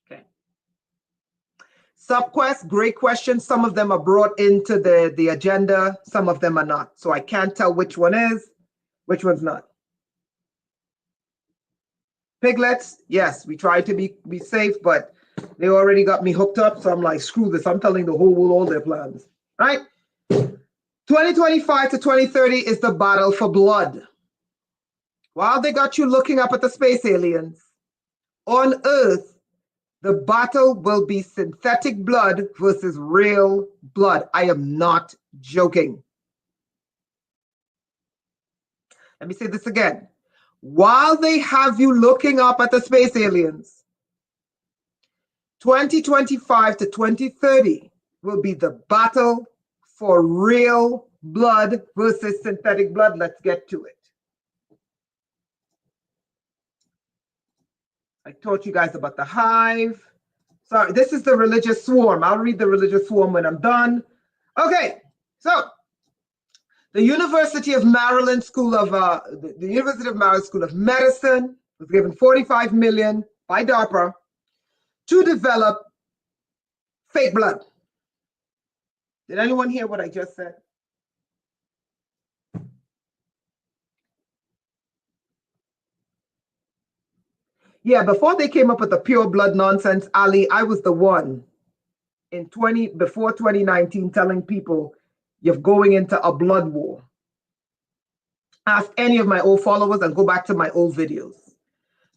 Okay. Subquest, great question. Some of them are brought into the agenda, some of them are not. So I can't tell which one is, which one's not. Piglets, yes, we try to be safe, but they already got me hooked up. So I'm like, screw this. I'm telling the whole world all their plans, right? 2025 to 2030 is the battle for blood. While they got you looking up at the space aliens, on Earth, the battle will be synthetic blood versus real blood. I am not joking. Let me say this again. While they have you looking up at the space aliens, 2025 to 2030 will be the battle for real blood versus synthetic blood. Let's get to it. I taught you guys about the hive. Sorry, this is the religious swarm. I'll read the religious swarm when I'm done. Okay, so the University of Maryland School of the University of Maryland School of Medicine was given $45 million by DARPA to develop fake blood. Did anyone hear what I just said? Yeah, before they came up with the pure blood nonsense, Ali, I was the one before 2019 telling people you're going into a blood war. Ask any of my old followers and go back to my old videos.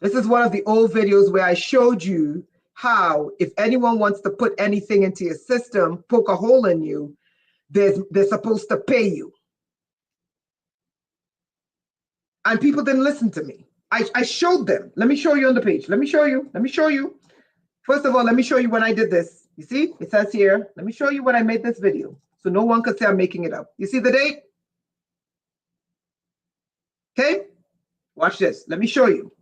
This is one of the old videos where I showed you how if anyone wants to put anything into your system, poke a hole in you, they're supposed to pay you. And people didn't listen to me. I showed them. Let me show you on the page. Let me show you. First of all, let me show you when I did this. You see, it says here, let me show you when I made this video. So no one could say I'm making it up. You see the date? Okay, watch this. Let me show you.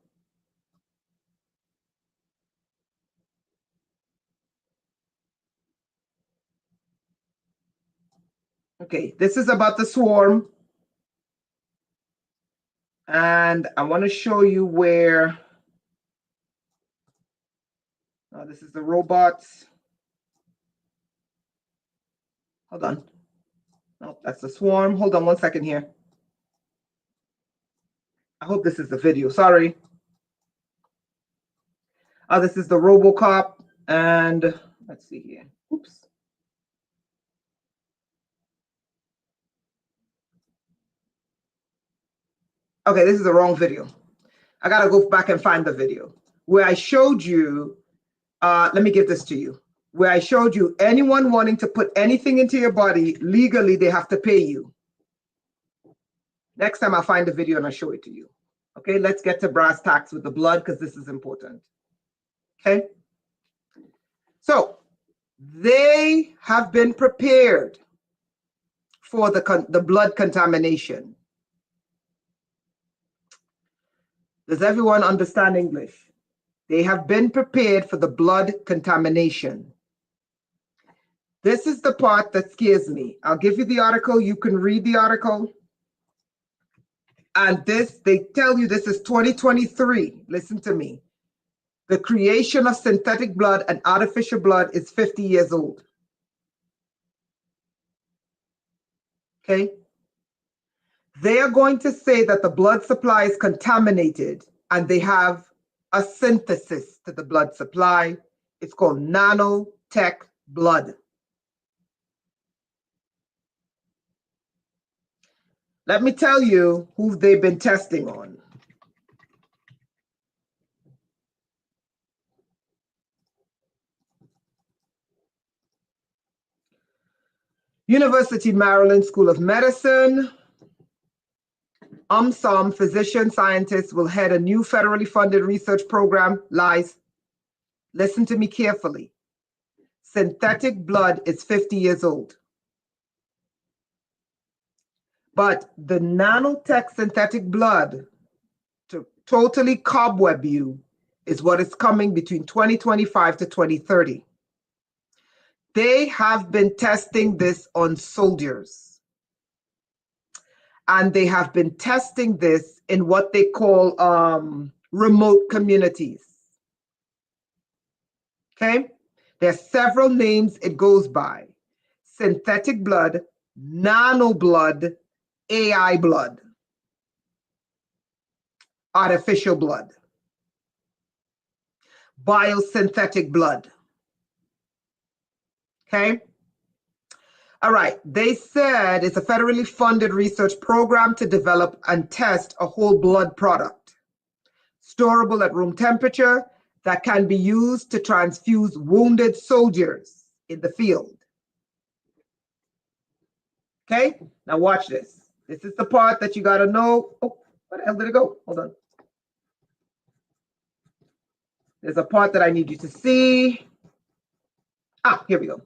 Okay, this is about the swarm. And I want to show you where, this is the robots. Hold on. No, that's the swarm. Hold on one second here. I hope this is the video. Sorry. Oh, this is the RoboCop. And let's see here. Oops. Okay, this is the wrong video. I got to go back and find the video where I showed you. Let me give this to you. Where I showed you anyone wanting to put anything into your body, legally, they have to pay you. Next time I'll find the video and I'll show it to you. Okay, let's get to brass tacks with the blood because this is important. Okay. So they have been prepared for the blood contamination. Does everyone understand English? They have been prepared for the blood contamination. This is the part that scares me. I'll give you the article. You can read the article. And this, they tell you this is 2023. Listen to me. The creation of synthetic blood and artificial blood is 50 years old. Okay? They are going to say that the blood supply is contaminated and they have a synthesis to the blood supply. It's called nanotech blood. Let me tell you who they've been testing on. University of Maryland School of Medicine. UMSOM physician scientists will head a new federally funded research program. Lies. Listen to me carefully. Synthetic blood is 50 years old. But the nanotech synthetic blood to totally cobweb you is what is coming between 2025 to 2030. They have been testing this on soldiers. And they have been testing this in what they call remote communities. Okay? There are several names it goes by. Synthetic blood, nano blood, AI blood, artificial blood, biosynthetic blood. Okay? All right. They said it's a federally funded research program to develop and test a whole blood product, storable at room temperature, that can be used to transfuse wounded soldiers in the field. Okay? Now watch this. This is the part that you got to know. Oh, where the hell did it go? Hold on. There's a part that I need you to see. Ah, here we go.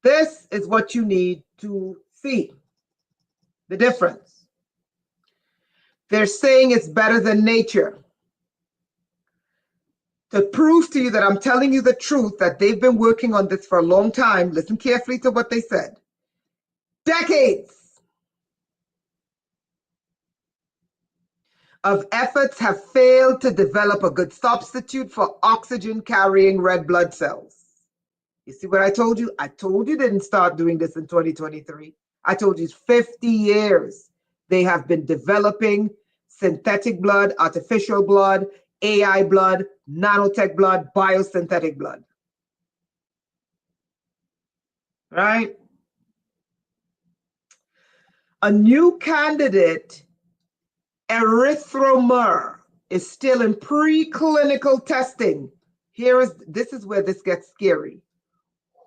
This is what you need to see. The difference. They're saying it's better than nature. To prove to you that I'm telling you the truth, that they've been working on this for a long time, listen carefully to what they said. Decades of efforts have failed to develop a good substitute for oxygen-carrying red blood cells. You see what I told you? I told you didn't start doing this in 2023. I told you 50 years they have been developing synthetic blood, artificial blood, AI blood, nanotech blood, biosynthetic blood. Right? A new candidate, erythromer, is still in preclinical testing. This is where this gets scary.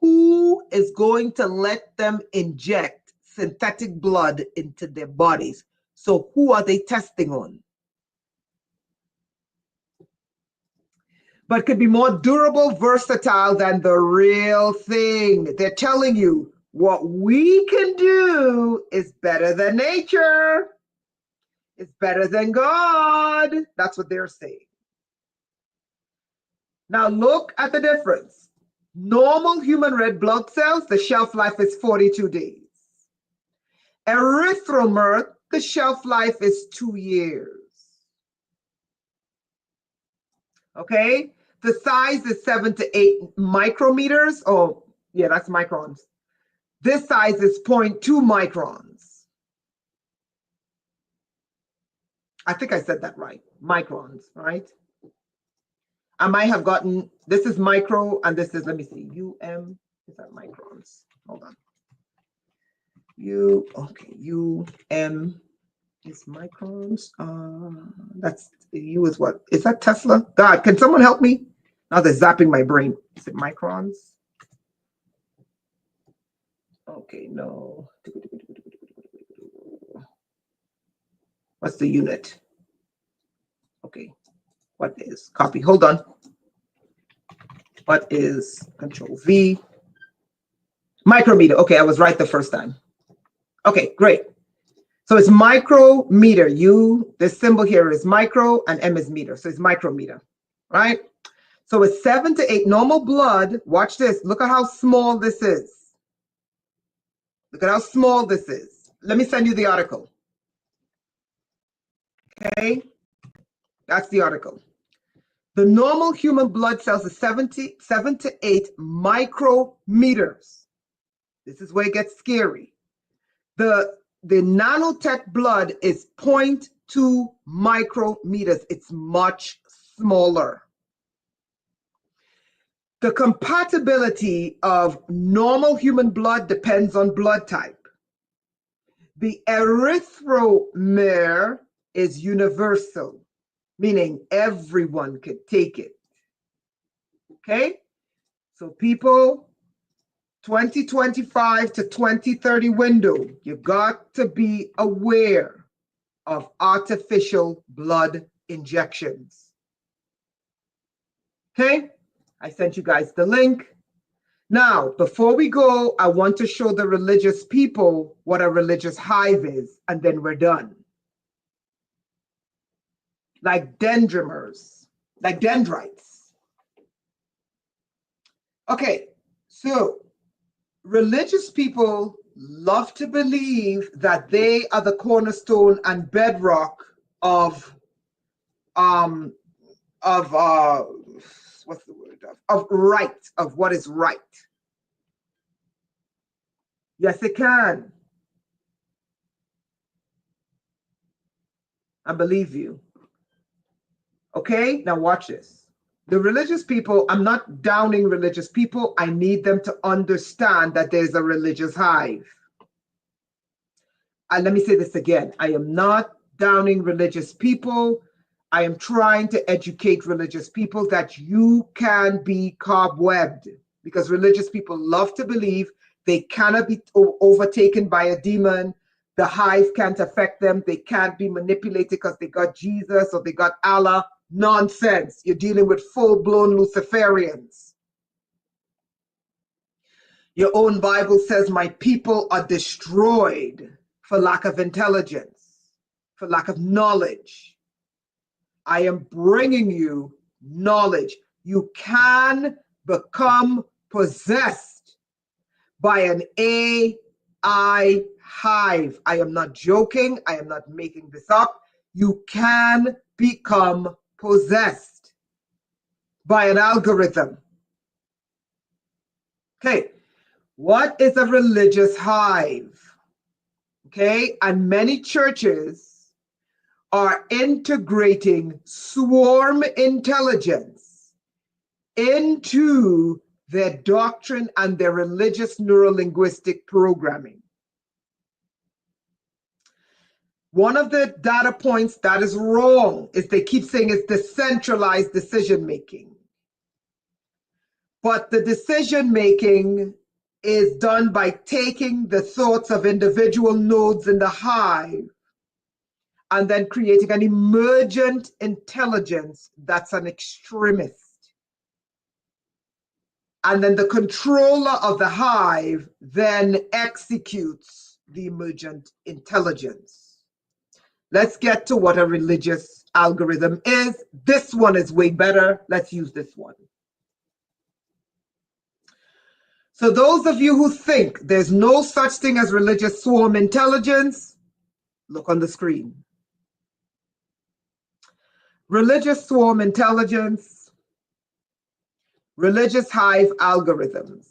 Who is going to let them inject synthetic blood into their bodies? So who are they testing on? But could be more durable, versatile than the real thing. They're telling you what we can do is better than nature. It's better than God. That's what they're saying. Now look at the difference. Normal human red blood cells, the shelf life is 42 days. Erythromer, the shelf life is 2 years. Okay? The size is 7 to 8 micrometers. Oh, yeah, that's microns. This size is 0.2 microns. I think I said that right. Microns, right? I might have gotten, this is micro, and this is, let me see, UM, is that microns? Hold on. UM is microns. That's, U is what? Is that Tesla? God, can someone help me? Now they're zapping my brain. Is it microns? Okay, no. What's the unit? Okay, what is, copy, hold on. What is Control V? Micrometer. Okay, I was right the first time. Okay, great. So it's micrometer. This symbol here is micro and M is meter. So it's micrometer, right? So it's 7 to 8 normal blood. Watch this. Look at how small this is. Look at how small this is. Let me send you the article. Okay, that's the article. The normal human blood cells is 7 to 8 micrometers. This is where it gets scary. The nanotech blood is 0.2 micrometers. It's much smaller. The compatibility of normal human blood depends on blood type. The erythromer is universal, meaning everyone could take it. Okay? So people, 2025 to 2030 window, you got to be aware of artificial blood injections. Okay? I sent you guys the link. Now, before we go, I want to show the religious people what a religious hive is, and then we're done. Like dendrimers, like dendrites. Okay, so religious people love to believe that they are the cornerstone and bedrock of what's the word, of right, of what is right. Yes, it can. I believe you. Okay, now watch this. The religious people, I'm not downing religious people. I need them to understand that there's a religious hive. And let me say this again. I am not downing religious people. I am trying to educate religious people that you can be cobwebbed, because religious people love to believe they cannot be overtaken by a demon. The hive can't affect them. They can't be manipulated because they got Jesus or they got Allah. Nonsense. You're dealing with full-blown Luciferians. Your own Bible says, my people are destroyed for lack of intelligence, for lack of knowledge. I am bringing you knowledge. You can become possessed by an AI hive. I am not joking. I am not making this up. You can become possessed by an algorithm. Okay, what is a religious hive? Okay, and many churches are integrating swarm intelligence into their doctrine and their religious neurolinguistic programming. One of the data points that is wrong is they keep saying it's decentralized decision making. But the decision making is done by taking the thoughts of individual nodes in the hive and then creating an emergent intelligence that's an extremist. And then the controller of the hive then executes the emergent intelligence. Let's get to what a religious algorithm is. This one is way better. Let's use this one. So those of you who think there's no such thing as religious swarm intelligence, look on the screen. Religious swarm intelligence, religious hive algorithms.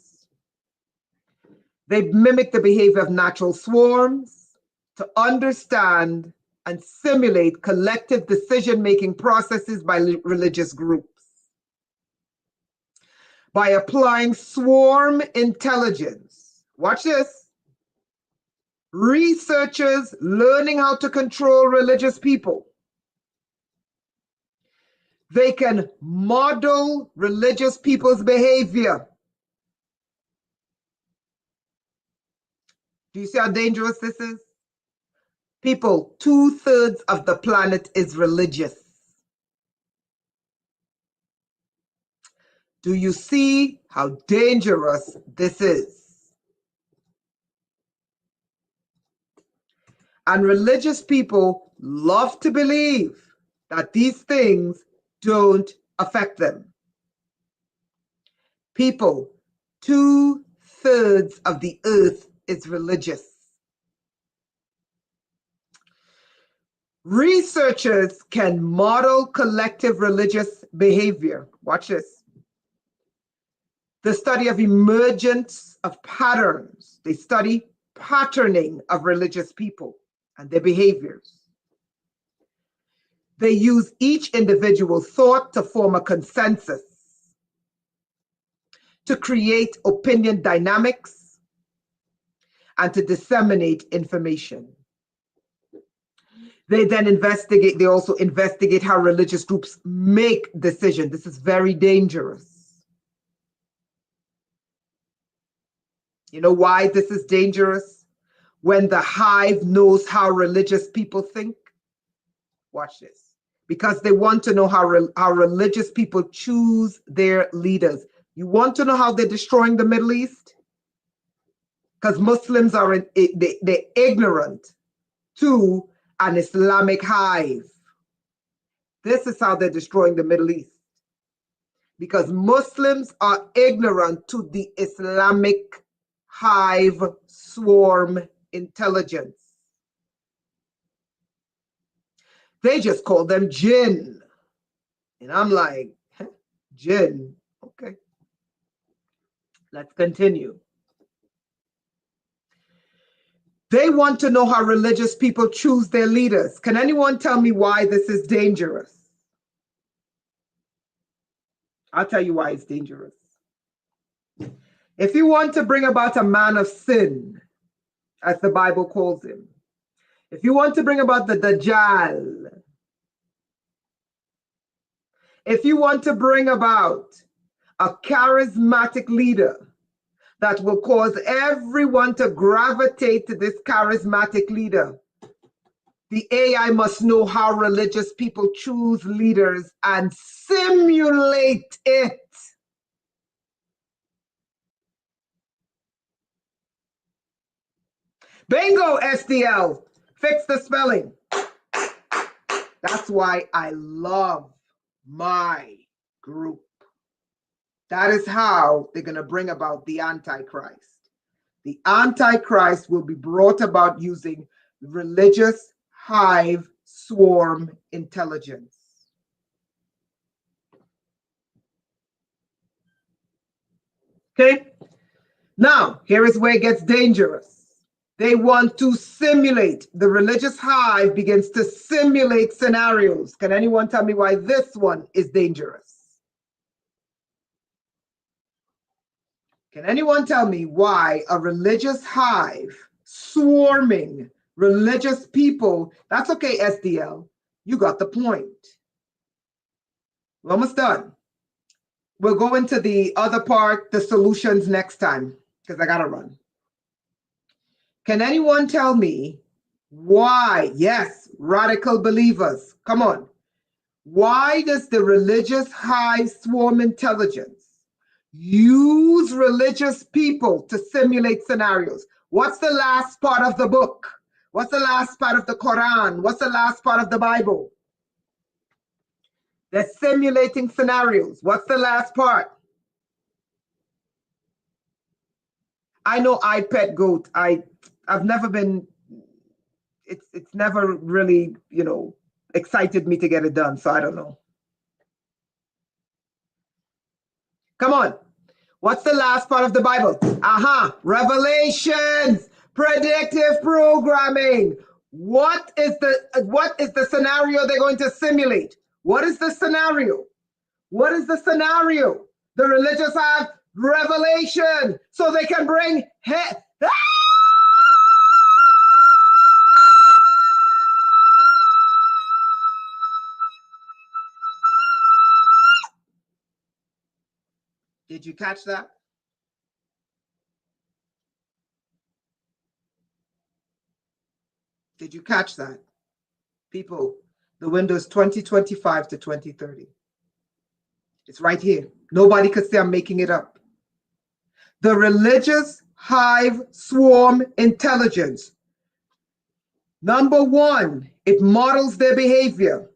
They mimic the behavior of natural swarms to understand and simulate collective decision-making processes by religious groups. By applying swarm intelligence, watch this, researchers learning how to control religious people. They can model religious people's behavior. Do you see how dangerous this is? People, 2/3 of the planet is religious. Do you see how dangerous this is? And religious people love to believe that these things don't affect them. People, 2/3 of the earth is religious. Researchers can model collective religious behavior. Watch this. The study of emergence of patterns. They study patterning of religious people and their behaviors. They use each individual thought to form a consensus, to create opinion dynamics, and to disseminate information. They then investigate, they also investigate how religious groups make decisions. This is very dangerous. You know why this is dangerous? When the hive knows how religious people think. Watch this. Because they want to know how religious people choose their leaders. You want to know how they're destroying the Middle East? Because Muslims are they're ignorant to an Islamic hive. This is how they're destroying the Middle East. Because Muslims are ignorant to the Islamic hive swarm intelligence. They just call them jinn. And I'm like, jinn, okay. Let's continue. They want to know how religious people choose their leaders. Can anyone tell me why this is dangerous? I'll tell you why it's dangerous. If you want to bring about a man of sin, as the Bible calls him, if you want to bring about the Dajjal, if you want to bring about a charismatic leader that will cause everyone to gravitate to this charismatic leader, the AI must know how religious people choose leaders and simulate it. Bingo, SDL. Fix the spelling. That's why I love my group. That is how they're going to bring about the Antichrist. The Antichrist will be brought about using religious hive swarm intelligence. Okay? Now, here is where it gets dangerous. They want to simulate. The religious hive begins to simulate scenarios. Can anyone tell me why this one is dangerous? Can anyone tell me why a religious hive swarming religious people? That's okay, SDL. You got the point. We're almost done. We'll go into the other part, the solutions, next time, because I got to run. Can anyone tell me why? Yes, radical believers. Come on. Why does the religious hive swarm intelligence use religious people to simulate scenarios? What's the last part of the book? What's the last part of the Quran? What's the last part of the Bible? They're simulating scenarios. What's the last part? I know I pet goat. I've never been, it's never really, excited me to get it done. So I don't know. Come on. What's the last part of the Bible? Revelations, predictive programming. What is the scenario they're going to simulate? What is the scenario? What is the scenario? The religious have revelation, so they can bring Did you catch that? Did you catch that? People, the window is 2025 to 2030. It's right here. Nobody could say I'm making it up. The religious hive swarm intelligence. Number one, it models their behavior.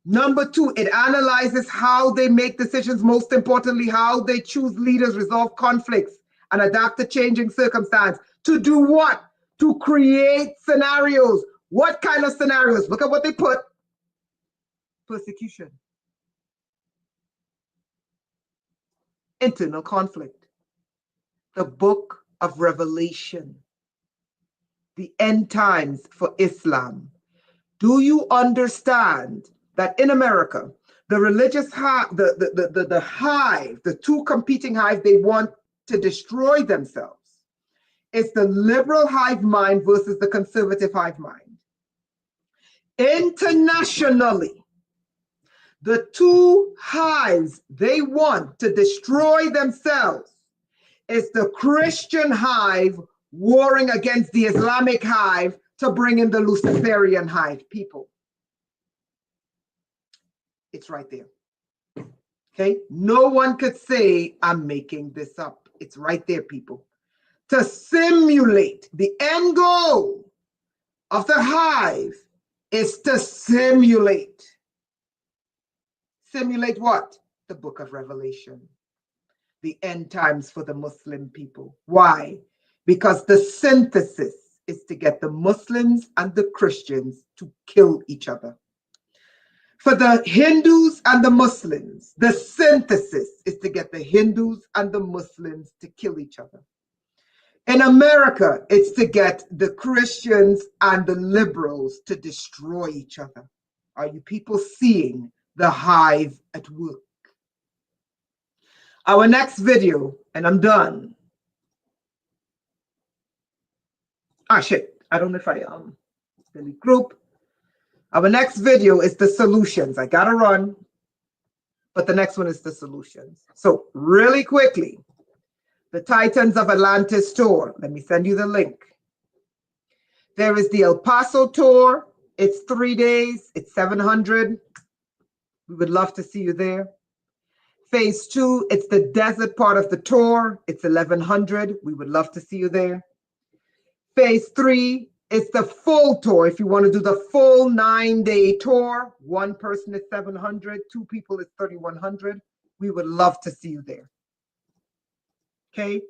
Number two, it analyzes how they make decisions. Most importantly, how they choose leaders, resolve conflicts, and adapt to changing circumstance. To do what? To create scenarios. What kind of scenarios? Look at what they put. Persecution. Internal conflict. The book of Revelation. The end times for Islam. Do you understand that in America, the religious hive, the hive, the two competing hive, they want to destroy themselves? It's the liberal hive mind versus the conservative hive mind. Internationally, the two hives they want to destroy themselves is the Christian hive warring against the Islamic hive to bring in the Luciferian hive. People, it's right there. Okay, no one could say I'm making this up. It's right there, people. To simulate, the end goal of the hive is to simulate. Simulate what? The book of Revelation. The end times for the Muslim people. Why? Because the synthesis is to get the Muslims and the Christians to kill each other. For the Hindus and the Muslims, the synthesis is to get the Hindus and the Muslims to kill each other. In America, it's to get the Christians and the liberals to destroy each other. Are you people seeing the hive at work? Our next video, and I'm done. Shit, I don't know if I delete group. Our next video is the solutions. I gotta run, but the next one is the solutions. So really quickly, the Titans of Atlantis tour. Let me send you the link. There is the El Paso tour. It's 3 days. It's 700. We would love to see you there. Phase 2, it's the desert part of the tour. It's 1100. We would love to see you there. Phase 3, it's the full tour. If you want to do the full 9-day tour, one person is 700, two people is 3100. We would love to see you there. Okay,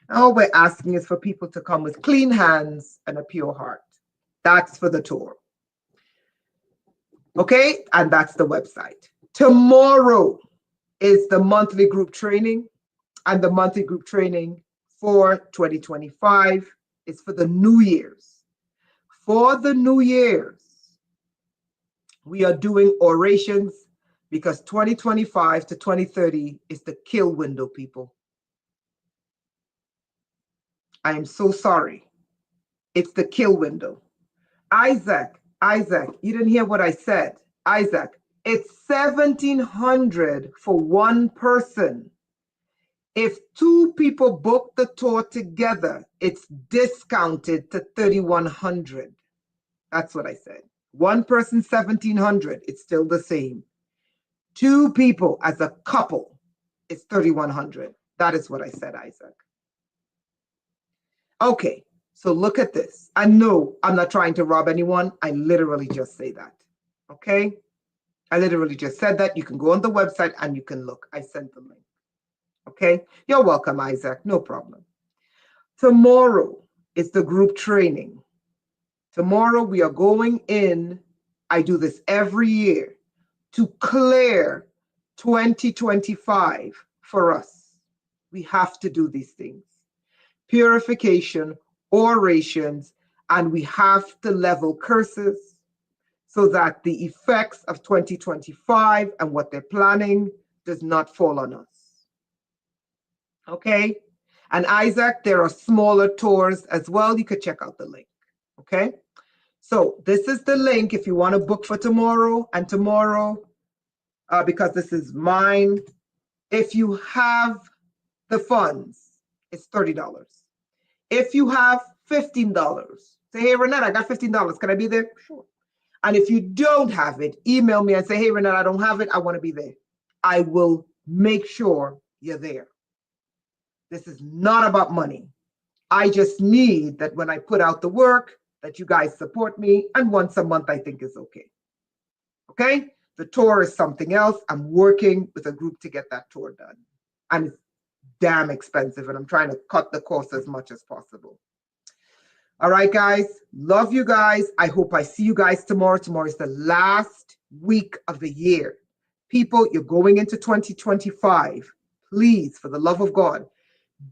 all we're asking is for people to come with clean hands and a pure heart. That's for the tour. Okay, and that's the website. Tomorrow is the monthly group training, and the monthly group training for 2025 is for the New Year's. For the New Year's, we are doing orations because 2025 to 2030 is the kill window, people. I am so sorry. It's the kill window. Isaac, you didn't hear what I said. Isaac, it's 1,700 for one person. If two people book the tour together, it's discounted to 3,100. That's what I said. One person, 1,700. It's still the same. Two people as a couple, it's 3,100. That is what I said, Isaac. Okay, so look at this. I know I'm not trying to rob anyone. I literally just say that. Okay? I literally just said that. You can go on the website and you can look. I sent the link. Okay? You're welcome, Isaac. No problem. Tomorrow is the group training. Tomorrow we are going in. I do this every year to clear 2025 for us. We have to do these things. Purification, orations, And we have to level curses so that the effects of 2025 and what they're planning does not fall on us. Okay? And Isaac, there are smaller tours as well. You could check out the link. Okay? So this is the link if you want to book for tomorrow and tomorrow, because this is mine. If you have the funds, it's $30. If you have $15, say, hey, Renette, I got $15. Can I be there? Sure. And if you don't have it, email me and say, hey, Renette, I don't have it. I want to be there. I will make sure you're there. This is not about money. I just need that when I put out the work, that you guys support me. And once a month, I think is okay. Okay? The tour is something else. I'm working with a group to get that tour done. And it's damn expensive. And I'm trying to cut the cost as much as possible. All right, guys. Love you guys. I hope I see you guys tomorrow. Tomorrow is the last week of the year. People, you're going into 2025. Please, for the love of God,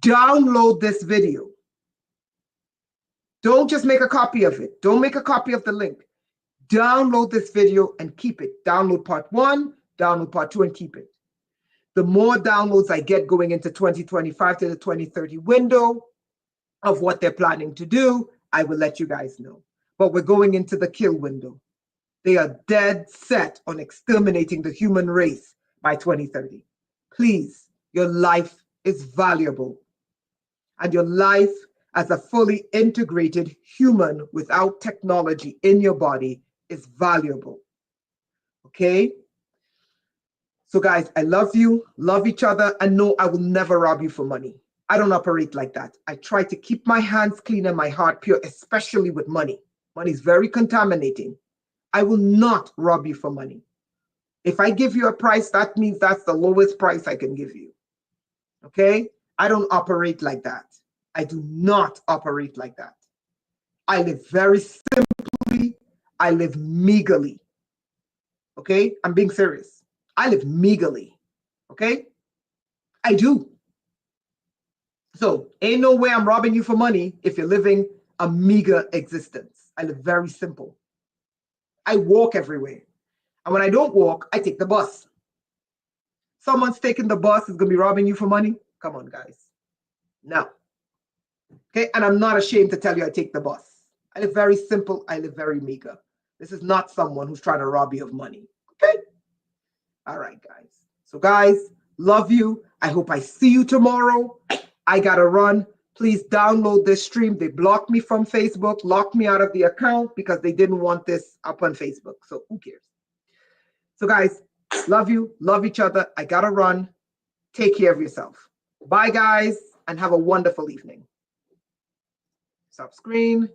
download this video. Don't just make a copy of it. Don't make a copy of the link. Download this video and keep it. Download part 1, download part 2, and keep it. The more downloads I get going into 2025 to the 2030 window of what they're planning to do, I will let you guys know. But we're going into the kill window. They are dead set on exterminating the human race by 2030. Please, your life is valuable. And your life as a fully integrated human without technology in your body is valuable. Okay? So guys, I love you, love each other, and no, I will never rob you for money. I don't operate like that. I try to keep my hands clean and my heart pure, especially with money. Money is very contaminating. I will not rob you for money. If I give you a price, that means that's the lowest price I can give you. Okay? I don't operate like that. I do not operate like that. I live very simply. I live meagerly. Okay? I'm being serious. I live meagerly. Okay? I do. So, ain't no way I'm robbing you for money if you're living a meager existence. I live very simple. I walk everywhere. And when I don't walk, I take the bus. Someone's taking the bus is going to be robbing you for money? Come on, guys. No. Okay? And I'm not ashamed to tell you I take the bus. I live very simple. I live very meager. This is not someone who's trying to rob you of money. Okay? All right, guys. So, guys, love you. I hope I see you tomorrow. I got to run. Please download this stream. They blocked me from Facebook, locked me out of the account because they didn't want this up on Facebook. So, who cares? So, guys, love you. Love each other. I got to run. Take care of yourself. Bye, guys, and have a wonderful evening. Stop screen.